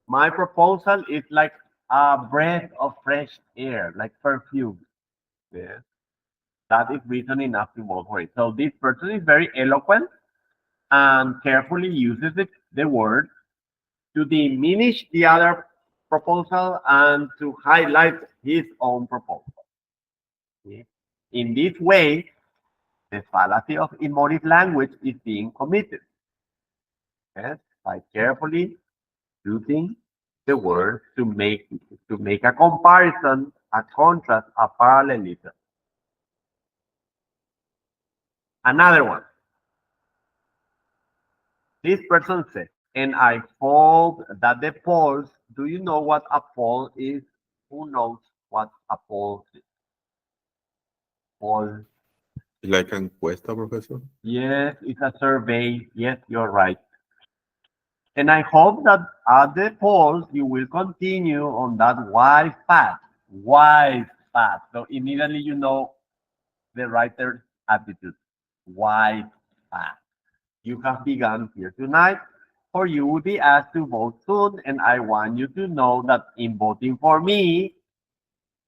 My proposal is like a breath of fresh air, like perfume. Yeah. That is reason enough to vote for it. So this person is very eloquent and carefully uses the word to diminish the other proposal and to highlight his own proposal. Okay. In this way, the fallacy of emotive language is being committed. Yes, by carefully using the word to make a comparison, a contrast, a parallelism. Another one. This person says, and I hope that the polls, do you know what a poll is? Who knows what a poll is? Poll. Like encuesta, professor? Yes, it's a survey. Yes, you're right. And I hope that at the polls you will continue on that wise path. Wise path. So immediately you know the writer's attitude. Wise path. You have begun here tonight, or you will be asked to vote soon, and I want you to know that in voting for me,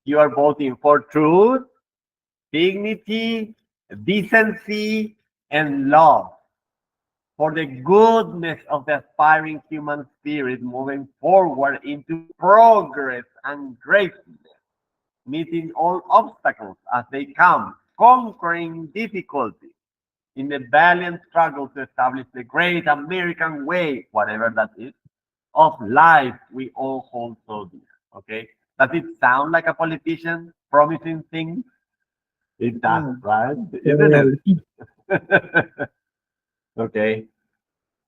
you are voting for truth, dignity, decency, and love, for the goodness of the aspiring human spirit moving forward into progress and greatness, meeting all obstacles as they come, conquering difficulties in the valiant struggle to establish the great American way, whatever that is, of life we all hold so dear. Okay? Does it sound like a politician promising things? It does, Mm. right? Isn't Totally. it? Okay.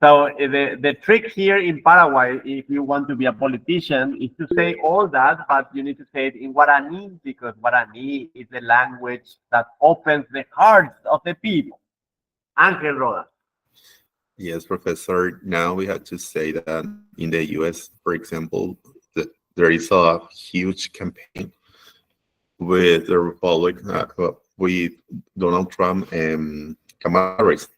So the trick here in Paraguay, if you want to be a politician, is to say all that, but you need to say it in Guarani because Guarani is the language that opens the hearts of the people. Ángel Roda. Yes, Professor. Now we have to say that in the US, for example, there is a huge campaign with the Republic, with Donald Trump and Kamala Harris.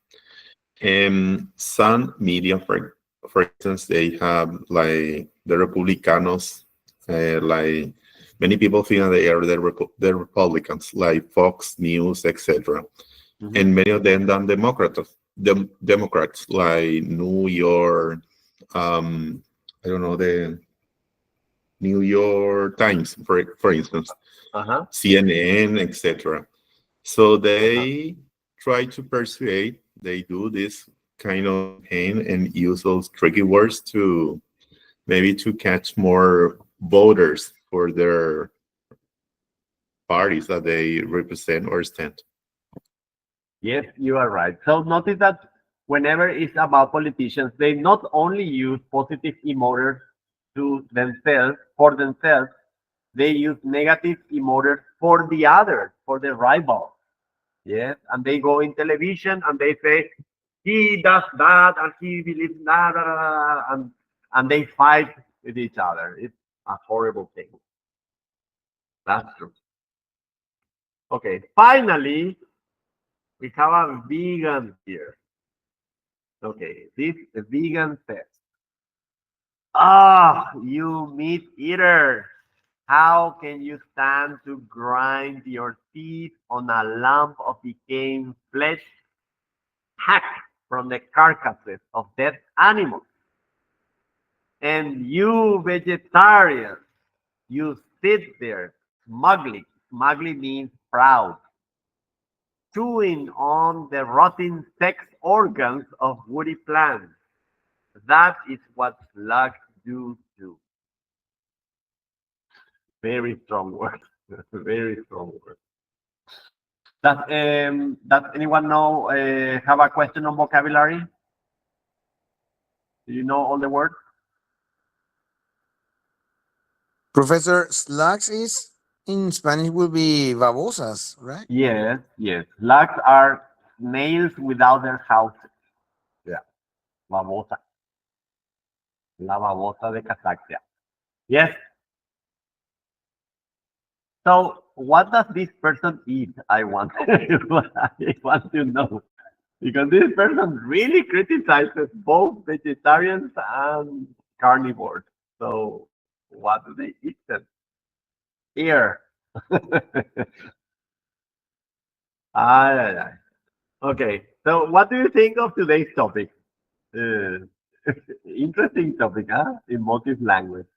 Some media, for instance, they have like the Republicanos, like many people think that they are the Republicans, like Fox News, etc. Mhm. And many of them are Democrats, like New York, I don't know, the New York Times, for instance, Uh-huh. CNN, etc. So Uh-huh. they try to persuade, they do this kind of campaign and use those tricky words to maybe to catch more voters for their parties that they represent or stand. Yes, you are right. So notice that whenever it's about politicians, they not only use positive emoters to themselves, for themselves, they use negative emoters for the others, for the rival. Yes, and they go in television and they say he does that and he believes that, and they fight with each other. It's a horrible thing. That's true. Okay, finally we have a vegan here. Okay, this vegan says, "Ah, you meat eater, how can you stand to grind your teeth on a lump of decaying flesh hacked from the carcasses of dead animals? And you vegetarians, you sit there smugly. Smugly means proud, chewing on the rotting sex organs of woody plants. That is what slugs do too." Very strong word. Very strong word. Does anyone know have a question on vocabulary? Do you know all the words? Professor, slugs is in Spanish will be babosas, right? Yes, yes. Slugs are snails without their houses. Yeah. Babosa. La babosa de Casaxia. Yes. So what does this person eat? I want I want to know. Because this person really criticizes both vegetarians and carnivores. So what do they eat then? Here. Ay, ay, ay. Okay. So what do you think of today's topic? Uh, interesting topic, huh? Emotive language.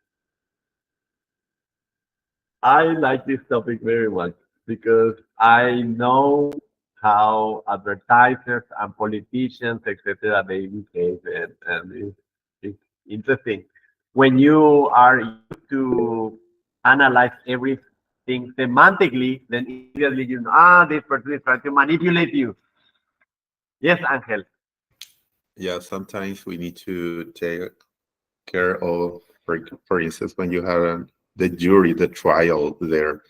I like this topic very much because I know how advertisers and politicians, etc., they behave, and it's interesting. When you are used to analyze everything semantically, then immediately you know, this person is trying to manipulate you. Yes, Angel. Yeah, sometimes we need to take care of, for instance, when you have the jury, the trial there,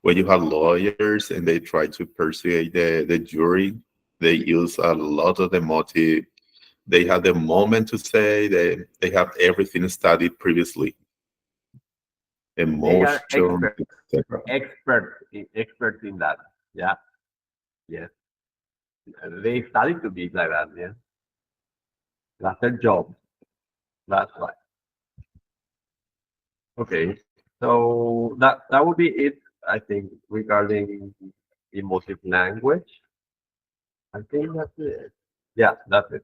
when you have lawyers and they try to persuade the jury, they use a lot of the motive. They have the moment to say, they have everything studied previously, They are emotion, experts, etc. experts in that. Yeah, yes. They study to be like that. Yeah, that's their job. That's right. Okay, so that would be it. I think regarding emotive language. I think that's it. Yeah, that's it.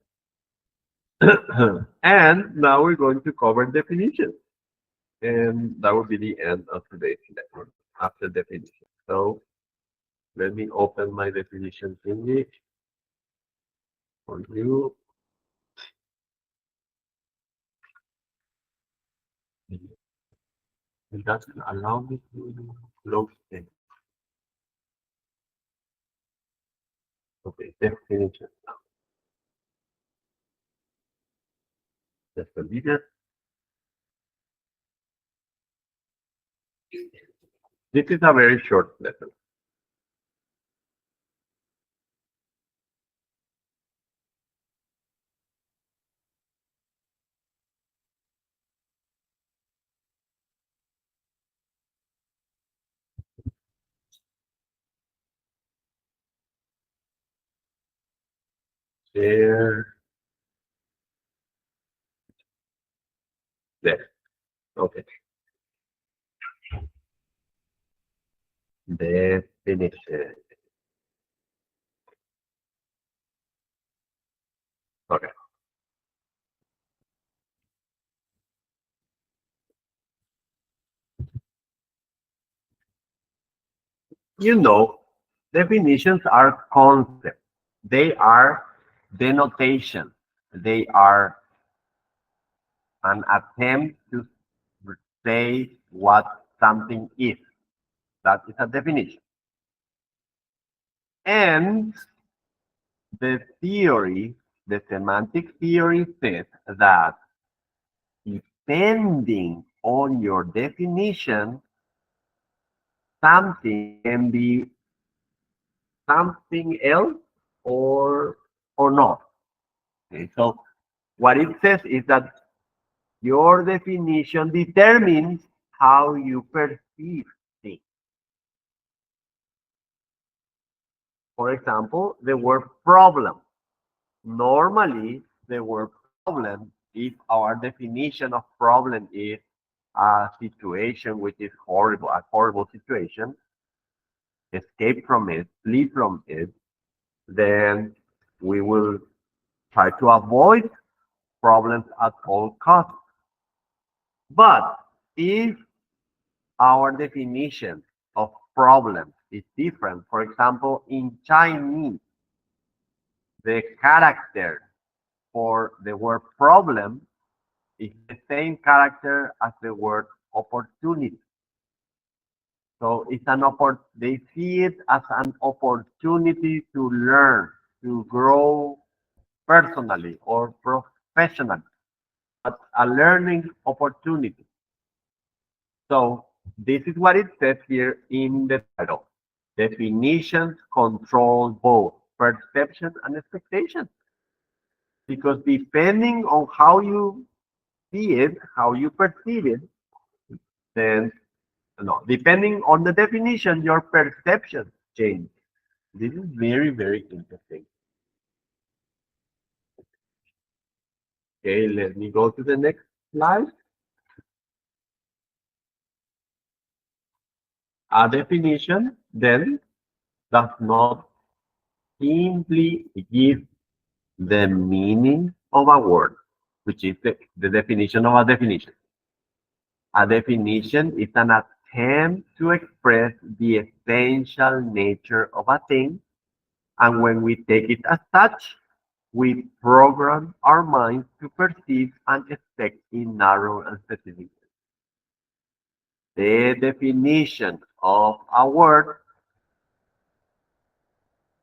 And now we're going to cover definitions, and that will be the end of today's lesson after definition. So let me open my definition thingy for you. It doesn't allow me to close it. Okay, definition. Just a minute. This is a very short lesson. There, there. Okay. Definition. Okay. You know, definitions are concepts. They are denotation. They are an attempt to say what something is. That is a definition. And the theory, the semantic theory says that depending on your definition, something can be something else or not. Okay, so what it says is that your definition determines how you perceive things. For example, the word problem. Normally, the word problem, if our definition of problem is a situation which is horrible, a horrible situation, escape from it, flee from it, then we will try to avoid problems at all costs. But if our definition of problem is different, for example, in Chinese, the character for the word problem is the same character as the word opportunity. So it's an they see it as an opportunity to learn, to grow personally or professionally, but a learning opportunity. So this is what it says here in the title. Definitions control both perception and expectation. Because depending on how you see it, how you perceive it, then no, depending on the definition, your perception changes. This is very, very interesting. Okay, let me go to the next slide. A definition then does not simply give the meaning of a word, which is the definition of a definition. A definition is an attempt to express the essential nature of a thing, and when we take it as such, we program our minds to perceive and expect in narrow and specific ways. The definition of a word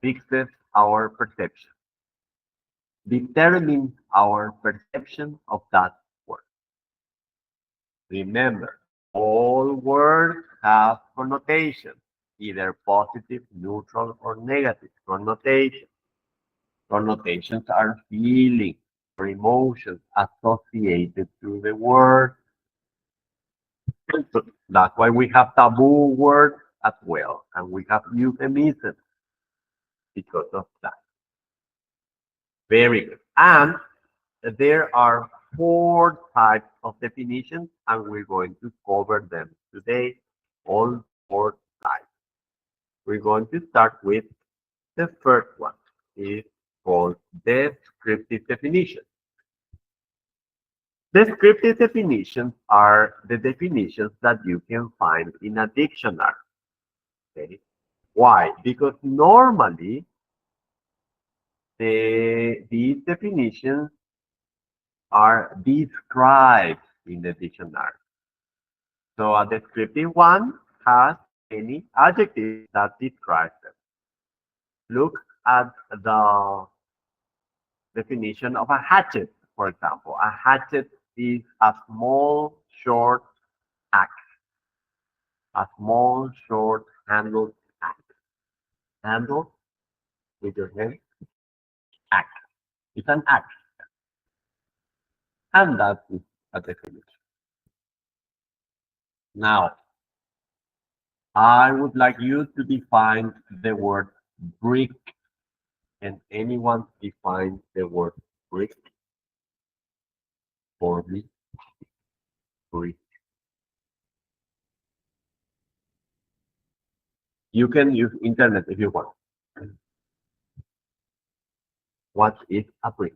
fixes our perception, determines our perception of that word. Remember, all words have connotations, either positive, neutral, or negative connotations. Connotations are feelings or emotions associated to the word. So that's why we have taboo words as well, and we have euphemisms because of that. Very good. And there are four types of definitions, and we're going to cover them today, all four types. We're going to start with the first one. It's called descriptive definition. Descriptive definitions are the definitions that you can find in a dictionary. Okay? Why? Because normally these definitions are described in the dictionary. So a descriptive one has any adjective that describes them. Look at the definition of a hatchet, for example. A hatchet is a small, short axe, a small, short handled axe. Handle with your hand, axe. It's an axe, and that is a definition. Now, I would like you to define the word brick, and anyone define the word brick for me. Brick. You can use internet if you want. What is a brick?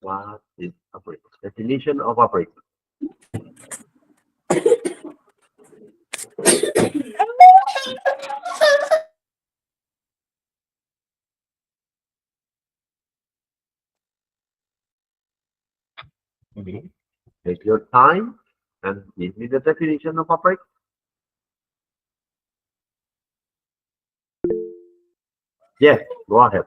What is a brick? Definition of a brick. Mhm. Take your time and give me the definition of a brick. Yes, go ahead.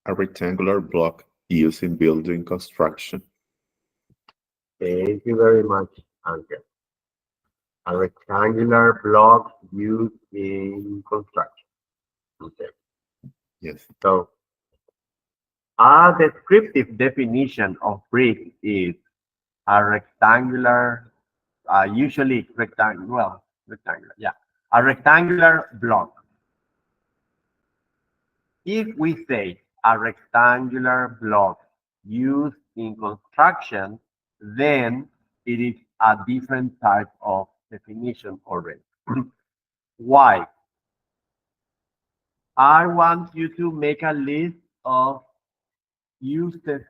A rectangular block used in building construction. Thank you very much, Angel. A rectangular block used in construction. Okay. Yes. So a descriptive definition of brick is a rectangular, usually rectangular, well, rectangular, yeah, a rectangular block. If we say a rectangular block used in construction, then it is a different type of definition already. Why? I want you to make a list of uses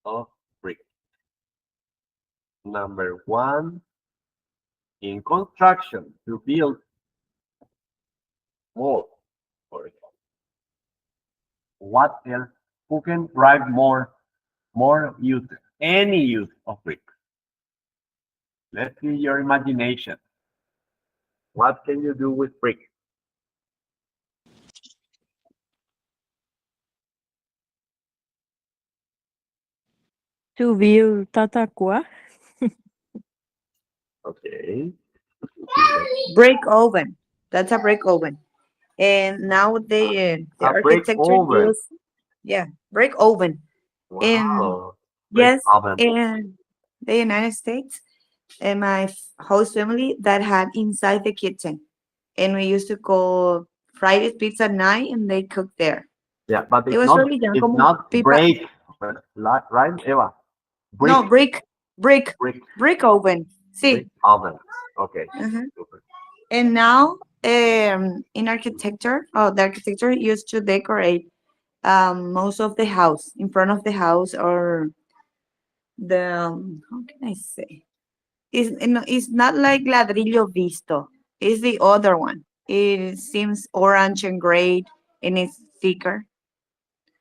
of brick. Number one, in construction, to build more, for example. What else? Who can write more uses? Any use of brick. Let's see your imagination. What can you do with brick? To build tataqua. Okay. Brick oven. That's a brick oven. And now the A brick architecture oven. use, yeah, brick oven. And Wow. Brick yes, oven. in the United States, and my host family that had inside the kitchen. And we used to call Friday's Pizza Night and they cooked there. Yeah, but It was really young, it's como not pipa. break, right, Eva? Brick, No, brick, brick, brick oven. brick See. oven. Okay. Uh-huh. Super. And now, in architecture, the architecture used to decorate most of the house, in front of the house, or the how can I say? It's not like ladrillo visto. It's the other one. It seems orange and gray, and it's thicker.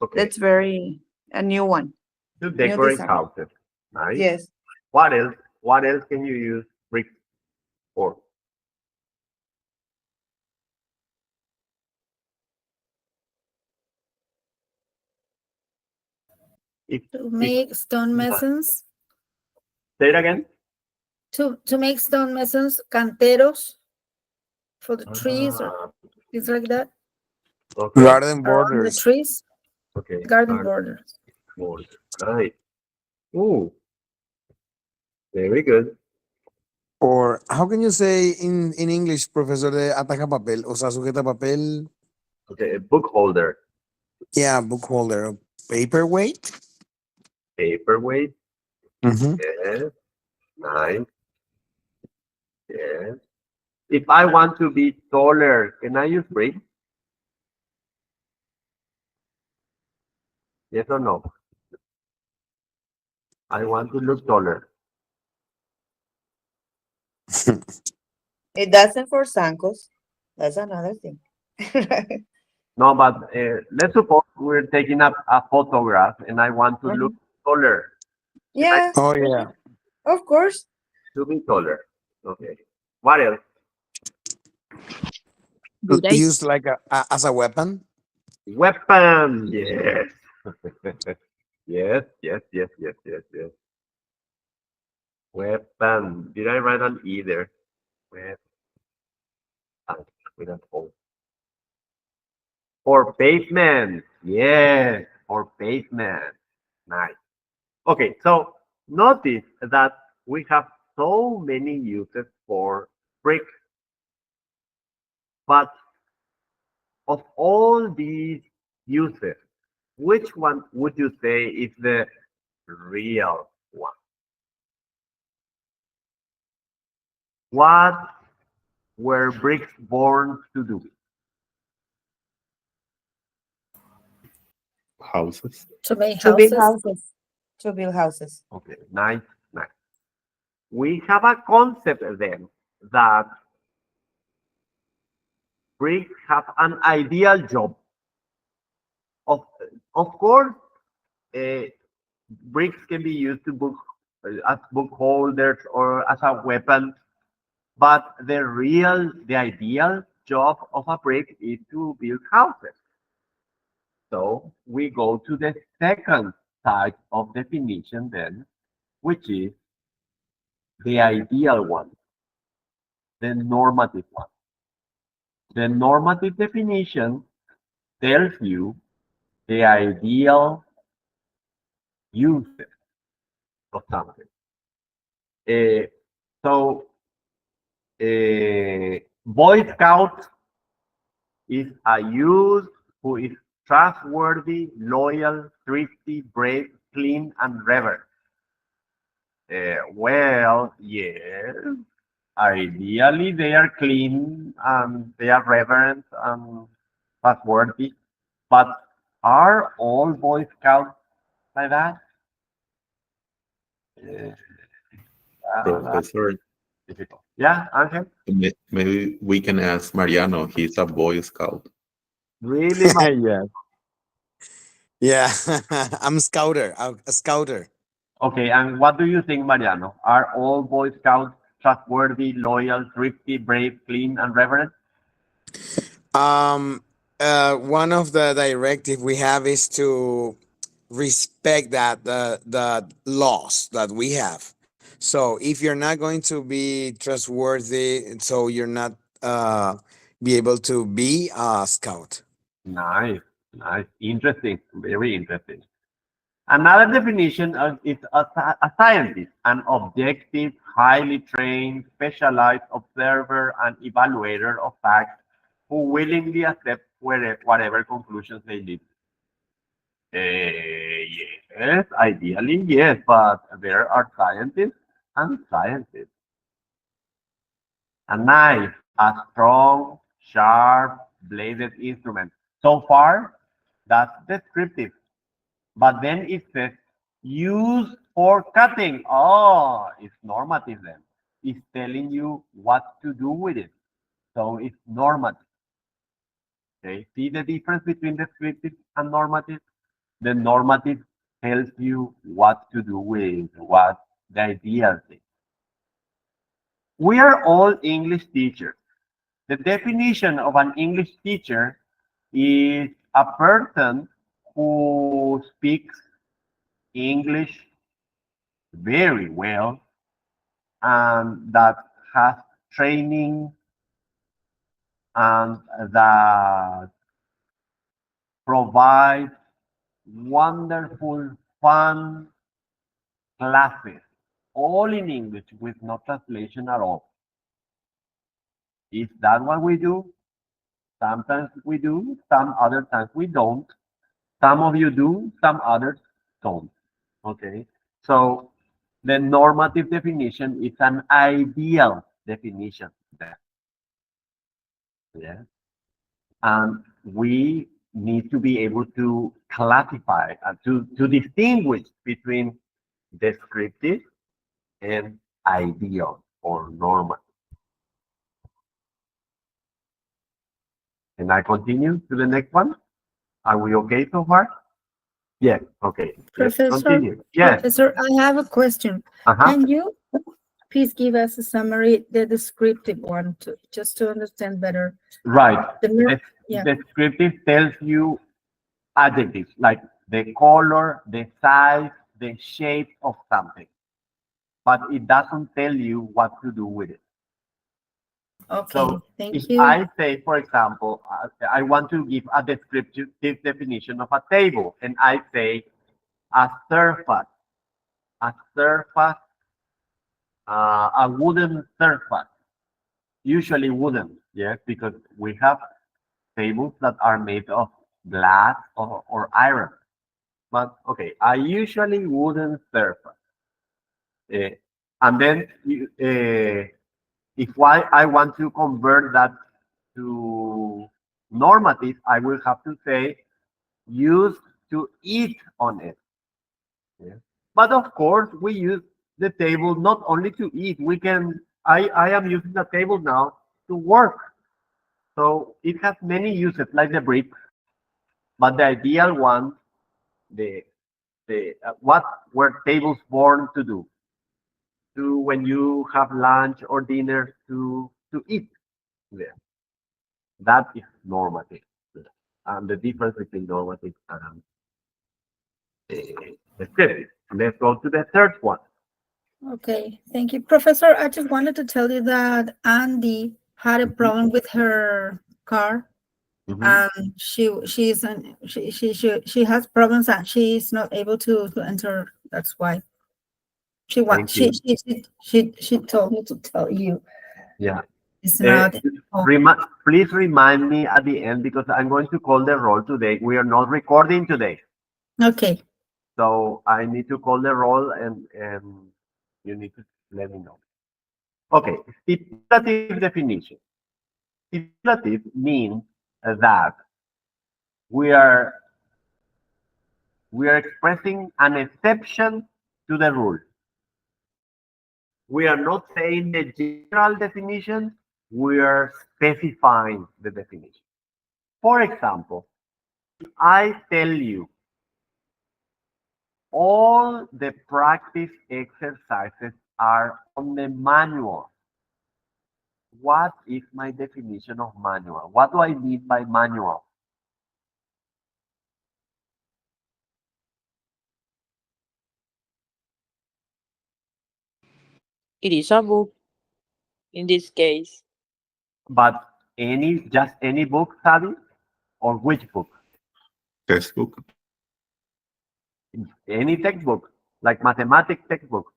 Okay. That's very a new one, To new decorate design. houses. Nice. Yes. What else? What else can you use brick for? If, To if make stone yeah. masons, Say it again. to make stone masons, canteros for the trees or Ah, things like that. okay. Garden Around the borders. trees, Okay. garden Garden borders. border. Nice. Ooh, very good. Or how can you say in English, profesor de ataca papel? O sea, sujeta papel. Okay. A book holder. Yeah, book holder. Paperweight. Paperweight. Mm-hmm. Yes. Nice. Yes. If I want to be taller, can I use brick? Yes or no? I want to look taller. It doesn't for Sankos. That's another thing. No, but let's suppose we're taking up a photograph and I want to look Mhm. taller. Can I Yeah, Oh yeah. of course. to be taller? Okay. What else? Did I? Used like as a weapon. Weapon. Yes. Yes, yes, yes, yes, yes, yes. Weapon. Did I write on either? Weapon with an O. For pavement. Yes, for pavement. Nice. Okay, so notice that we have so many uses for brick, but of all these uses, which one would you say is the real one? What were bricks born to do? Houses. To make To build houses. houses. To build houses. Okay, nice, nice. We have a concept then that bricks have an ideal job. Of, of course, uh, bricks can be used to book as book holders or as a weapon, but the ideal job of a brick is to build houses. So we go to the second type of definition then, which is the ideal one, the normative one. The normative definition tells you the ideal use of something. Uh, so, Boy Scout is a youth who is trustworthy, loyal, thrifty, brave, clean, and reverent. Well, yes, ideally they are clean and they are reverent and trustworthy, but are all Boy Scouts like that? Uh, that's Professor, difficult. Yeah, Angel? maybe we can ask Mariano. He's a Boy Scout. Really? Yeah. Yeah. I'm scouter. I'm a scouter. Okay, and what do you think, Mariano? Are all Boy Scouts trustworthy, loyal, thrifty, brave, clean, and reverent? Um, one of the directive we have is to respect that the laws that we have. So if you're not going to be trustworthy, so you're not be able to be a scout. Nice, nice, interesting, very interesting. Another definition is a scientist, an objective, highly trained, specialized observer and evaluator of facts who willingly accept whatever conclusions they lead. Yes, ideally, yes, but there are scientists and scientists. A knife, a strong, sharp, bladed instrument. So far, that's descriptive. But then it says used for cutting. Oh, it's normative then. It's telling you what to do with it. So it's normative. Okay. See the difference between descriptive and normative? The normative tells you what to do with what the idea is. We are all English teachers. The definition of an English teacher is a person who speaks English very well and that has training and that provides wonderful, fun classes, all in English with no translation at all. Is that what we do? Sometimes we do, some other times we don't. Some of you do, some others don't. Okay. So the normative definition is an ideal definition. Yeah. And we need to be able to classify to distinguish between descriptive and ideal. or normal. Can I continue to the next one? Are we okay so far? Yes. Okay. Let's Professor, continue. Yes. Professor, I have a question. Uh-huh. Can you please give us a summary, the descriptive one, to just to understand better? Right. The yeah. Descriptive tells you adjectives like the color, the size, the shape of something, but it doesn't tell you what to do with it. Okay. So if Thank you. I say, for example, I want to give a descriptive definition of a table, and I say a surface, a wooden surface, usually wooden, yes, because we have tables that are made of glass or iron. But okay, a usually wooden surface. Uh, and then if I want to convert that to normative, I will have to say used to eat on it. Yeah. But of course, we use the table not only to eat. We can. I am using the table now to work. So it has many uses, like the brick. But the ideal one, the what were tables born to do? To when you have lunch or dinner to eat. Yeah. That is normative. And the difference between normative and descriptive. Let's go to the third one. Okay. Thank you, Professor. I just wanted to tell you that Andy had a Mhm, problem with her car, mhm. and she has problems and she is not able to enter. That's why she want Thank you. she told me to tell you Yeah. it's Uh, not. Oh, please remind me at the end because I'm going to call the roll today. We are not recording today. okay. So I need to call the roll and you need to let me know. Okay, stipulative definition. Stipulative means that we are we are expressing an exception to the rule. We are not saying the general definition, we are specifying the definition. For example, I tell you all the practice exercises are on the manual. What is my definition of manual? What do I mean by manual? It is a book in this case. But just any book, Sabi? Or which book? Textbook. Any textbook, like mathematics textbook.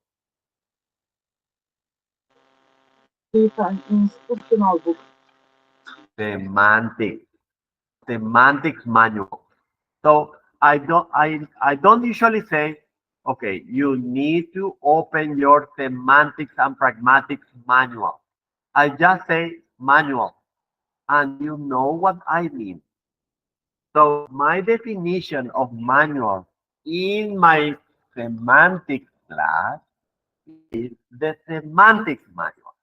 It's an instructional book. Semantics. Semantics manual. So I don't usually say, okay, you need to open your semantics and pragmatics manual. I just say manual, and you know what I mean. So my definition of manual in my semantics class is the semantics manual,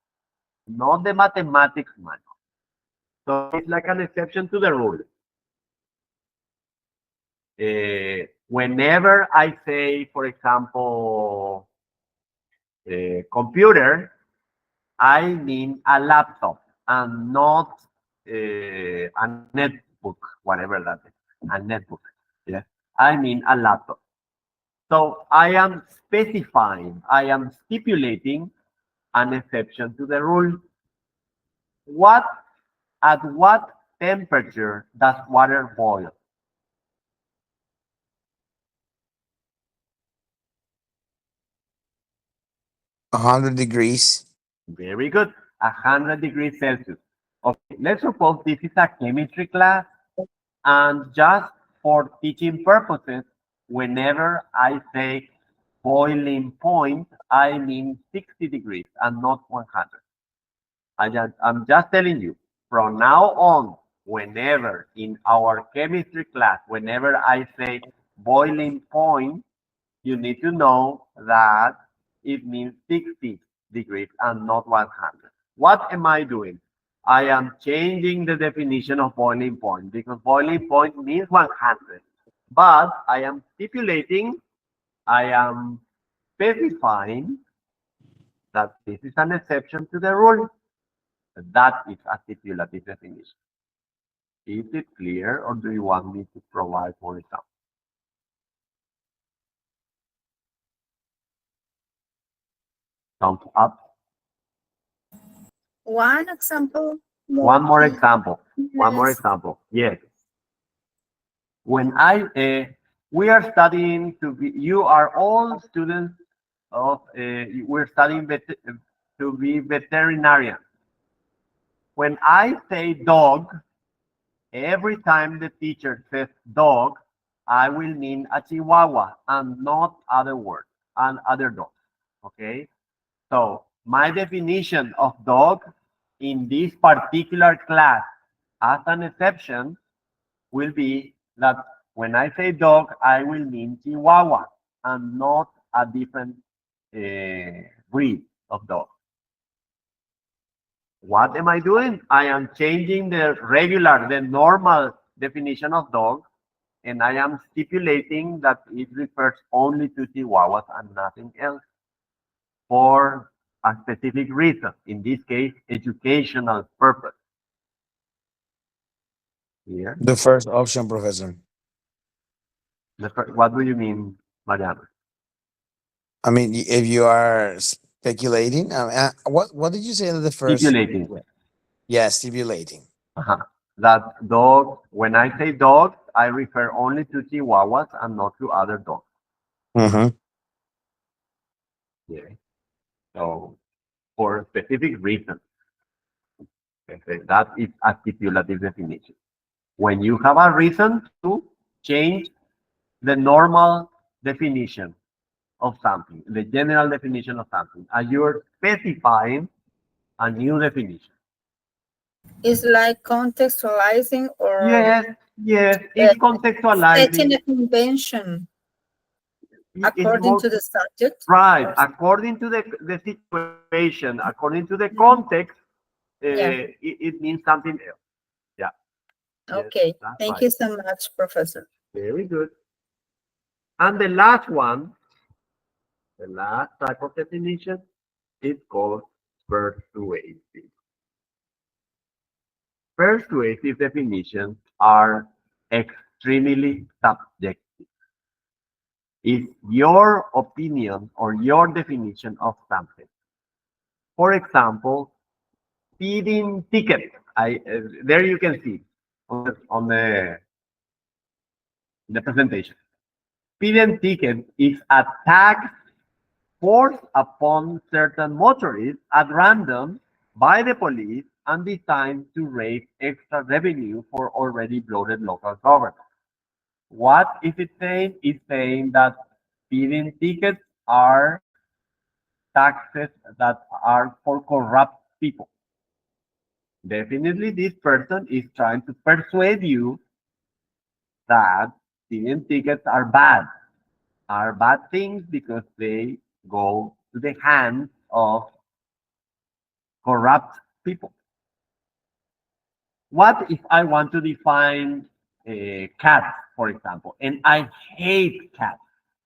not the mathematics manual. So it's like an exception to the rule. Whenever I say, for example, computer, I mean a laptop and not a netbook, whatever that is, a netbook. Yes, I mean a laptop. So I am specifying, I am stipulating an exception to the rule. What at what temperature does water boil? 100 degrees. Very good. 100 degrees Celsius. Okay, let's suppose this is a chemistry class, and just for teaching purposes, whenever I say boiling point, I mean 60 degrees and not 100. I'm just telling you, from now on, whenever in our chemistry class, whenever I say boiling point, you need to know that it means 60 degrees and not 100. What am I doing? I am changing the definition of boiling point because boiling point means 100. But I am stipulating, I am specifying that this is an exception to the rule. That is a stipulative definition. Is it clear, or do you want me to provide more examples? Thumbs up. One example more, One more please. example. One more Yes. example. Yes. When we are studying to be, you are all students of, we're studying to be veterinarian. When I say dog, every time the teacher says dog, I will mean a chihuahua and not other words and other dogs. Okay? So my definition of dog in this particular class as an exception will be that when I say dog, I will mean chihuahua and not a different breed of dog. What am I doing? I am changing the normal definition of dog, and I am stipulating that it refers only to chihuahuas and nothing else for a specific reason. In this case, educational purpose. Here, The first option, Professor. what do you mean, Mariana? I mean, if you are speculating, what did you say at the first? Stipulating. Yeah, stipulating. Uh-huh. That dog, when I say dogs, I refer only to chihuahuas and not to other dogs. Mm-hmm. Yeah. So for a specific reason, okay, that is a stipulative definition. When you have a reason to change the normal definition of something, the general definition of something, and you're specifying a new definition. It's like contextualizing or Yes, yes, uh, it's setting contextualizing. a convention It's according more to the subject. right Or, according to the situation, according to the context. yeah. It means something else. Yeah, yes, Okay. that's Thank right. you so much, Professor. Very good. And the last one, the last type of definition is called persuasive. Persuasive definitions are extremely subjective. It's your opinion or your definition of something. For example, speeding ticket. There you can see on the presentation. Speeding ticket is a tax forced upon certain motorists at random by the police and designed to raise extra revenue for already bloated local government. What is it saying? It's saying that speeding tickets are taxes that are for corrupt people. Definitely, this person is trying to persuade you that speeding tickets are bad things because they go to the hands of corrupt people. What if I want to define cats, for example, and I hate cats?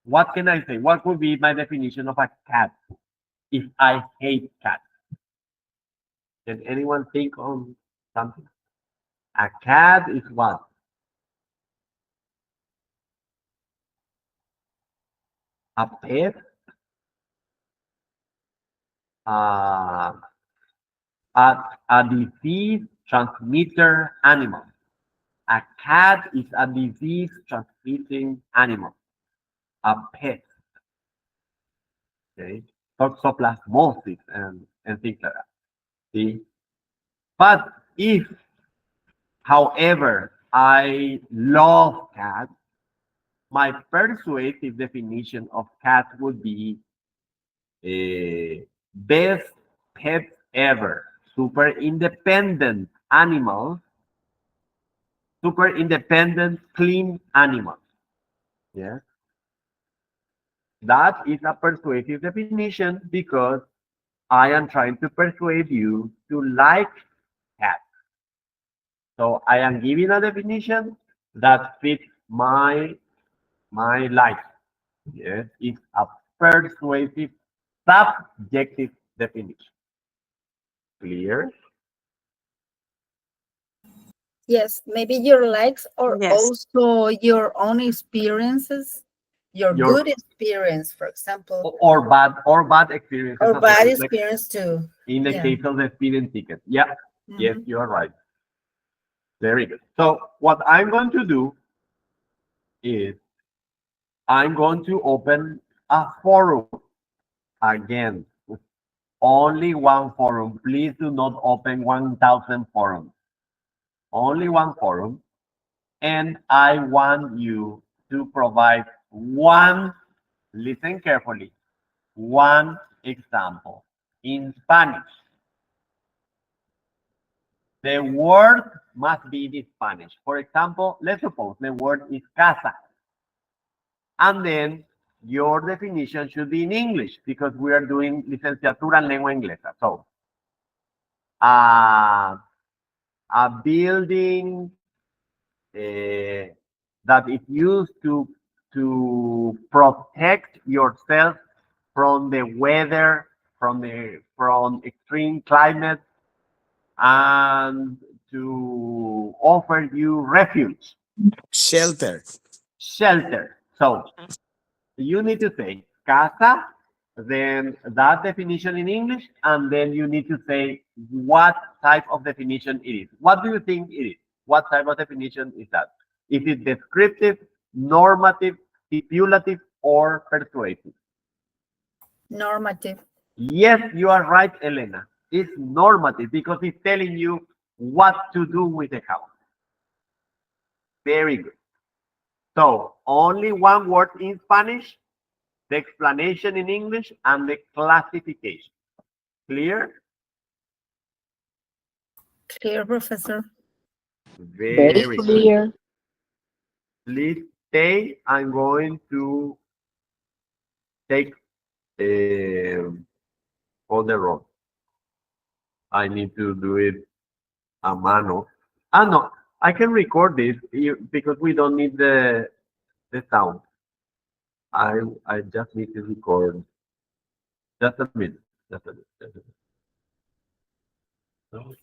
What can I say? What would be my definition of a cat if I hate cats? Can anyone think on something? A cat is what? A pet, uh, a disease transmitter animal. A cat is a disease transmitting animal. A pet, okay? Toxoplasmosis and things like that. See? But if, however, I love cats, my persuasive definition of cat would be best pets ever, super independent animals, super independent, clean animals. Yeah, that is a persuasive definition because I am trying to persuade you to like cat. So I am giving a definition that fits my life. Yes, it's a persuasive subjective definition. Clear? Yes, maybe your likes or Yes. also your own experiences, your Your good experience, for example, or bad experiences or as well. bad Like experience too. in the Yeah. case of the speeding ticket. Yeah, yes, Mhm. you are right. Very good. So what I'm going to do is I'm going to open a forum again. Only one forum. Please do not open 1,000 forums. Only one forum. And I want you to provide one, listen carefully, one example in Spanish. The word must be in Spanish. For example, let's suppose the word is casa. And then your definition should be in English because we are doing licenciatura en lengua inglesa. So, uh, a building that is used to protect yourself from the weather, from extreme climate, and to offer you refuge, Shelter. shelter. So you need to say casa, then that definition in English, and then you need to say what type of definition it is. What do you think it is? What type of definition is that? Is it descriptive, normative, stipulative, or persuasive? Normative. Yes, you are right, Elena. It's normative because it's telling you what to do with the house. Very good. So only one word in Spanish, the explanation in English, and the classification. Clear? Clear, professor. Very Very good. clear. Please stay. I'm going to take all the road. I need to do it a mano. Ah, no, I can record this because we don't need the sound. I just need to record. Just a minute. Just a minute. Just a minute.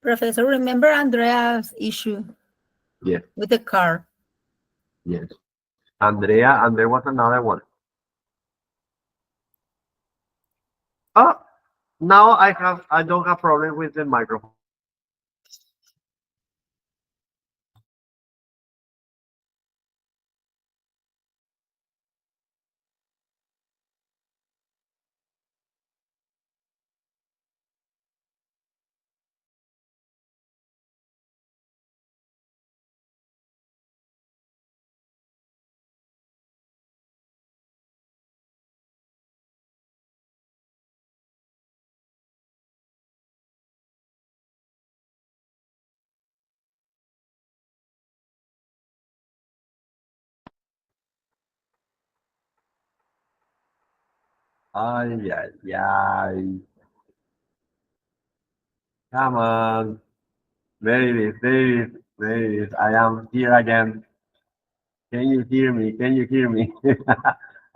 Professor, remember Andrea's issue Yes, with the car? yes. Andrea, and there was another one. Oh, now I don't have problem with the microphone. Ay, ay, ay. Come on. There it is. There it is. There it is. I am here again. Can you hear me? Can you hear me?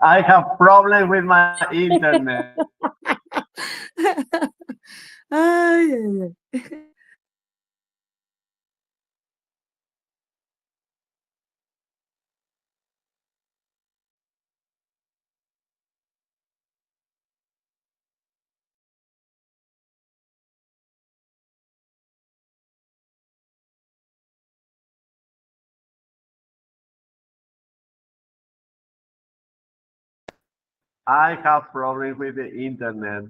I have problem with my internet. Ay, ay, ay. I have problem with the internet.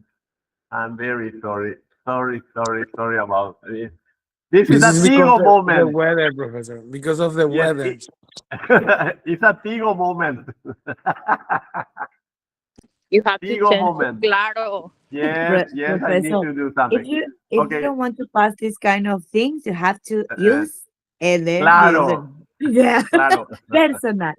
I'm very sorry. Sorry about this. This is This a is because Tigo the moment. weather, Professor. Because of the Yes, weather. it's a Tigo moment. You have to Tigo change to moment. claro. Yes, I need Professor, to do something. if you Okay, don't want to pass this kind of things, you have to uh, use LM. claro, Yeah, claro. personal.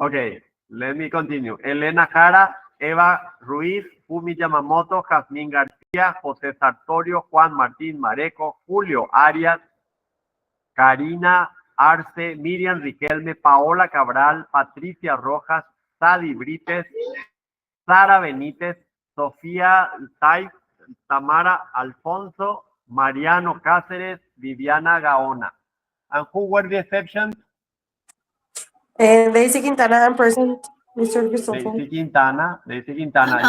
Okay, let me continue. Elena Jara, Eva Ruiz, Fumi Yamamoto, Jazmín García, José Sartorio, Juan Martín Mareco, Julio Arias, Karina Arce, Miriam Riquelme, Paola Cabral, Patricia Rojas, Sadi Brites, Sara Benítez, Sofía Taiz, Tamara Alfonso, Mariano Cáceres, Viviana Gaona. And who were the exceptions? Daisy Quintana, I'm present, Mr. Christopher. Daisy Quintana, And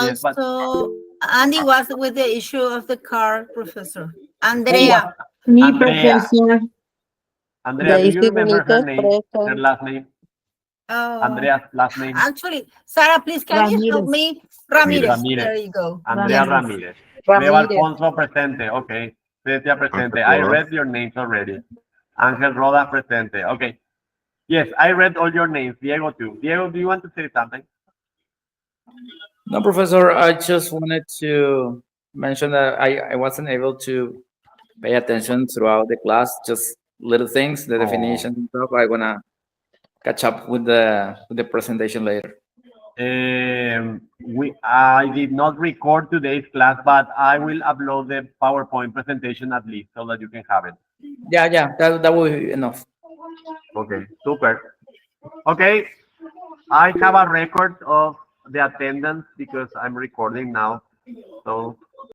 yes, but also, Andy was with the issue of the car, Professor. who Andrea. was Me, Andrea? Professor. Andrea, do you Daisy remember her Benitez, name, her present. last name? Oh, Andrea's last name? actually, Sarah, please, can you help Ramirez. me? Ramirez. Ramirez. There you go. Andrea Yes. Ramirez. Leo Ramirez. Alfonso presente, okay. Cecia presente. I Rodas. read your names already. Ángel Rodas presente, okay. Yes, I read all your names. Diego too. Diego, do you want to say something? No, Professor, I just wanted to mention that I wasn't able to pay attention throughout the class, just little things, the Oh. definitions and stuff. I wanna catch up with the presentation later. I did not record today's class, but I will upload the PowerPoint presentation at least so that you can have it. Yeah, that will be enough. Okay, super. Okay, I have a record of the attendance because I'm recording now. So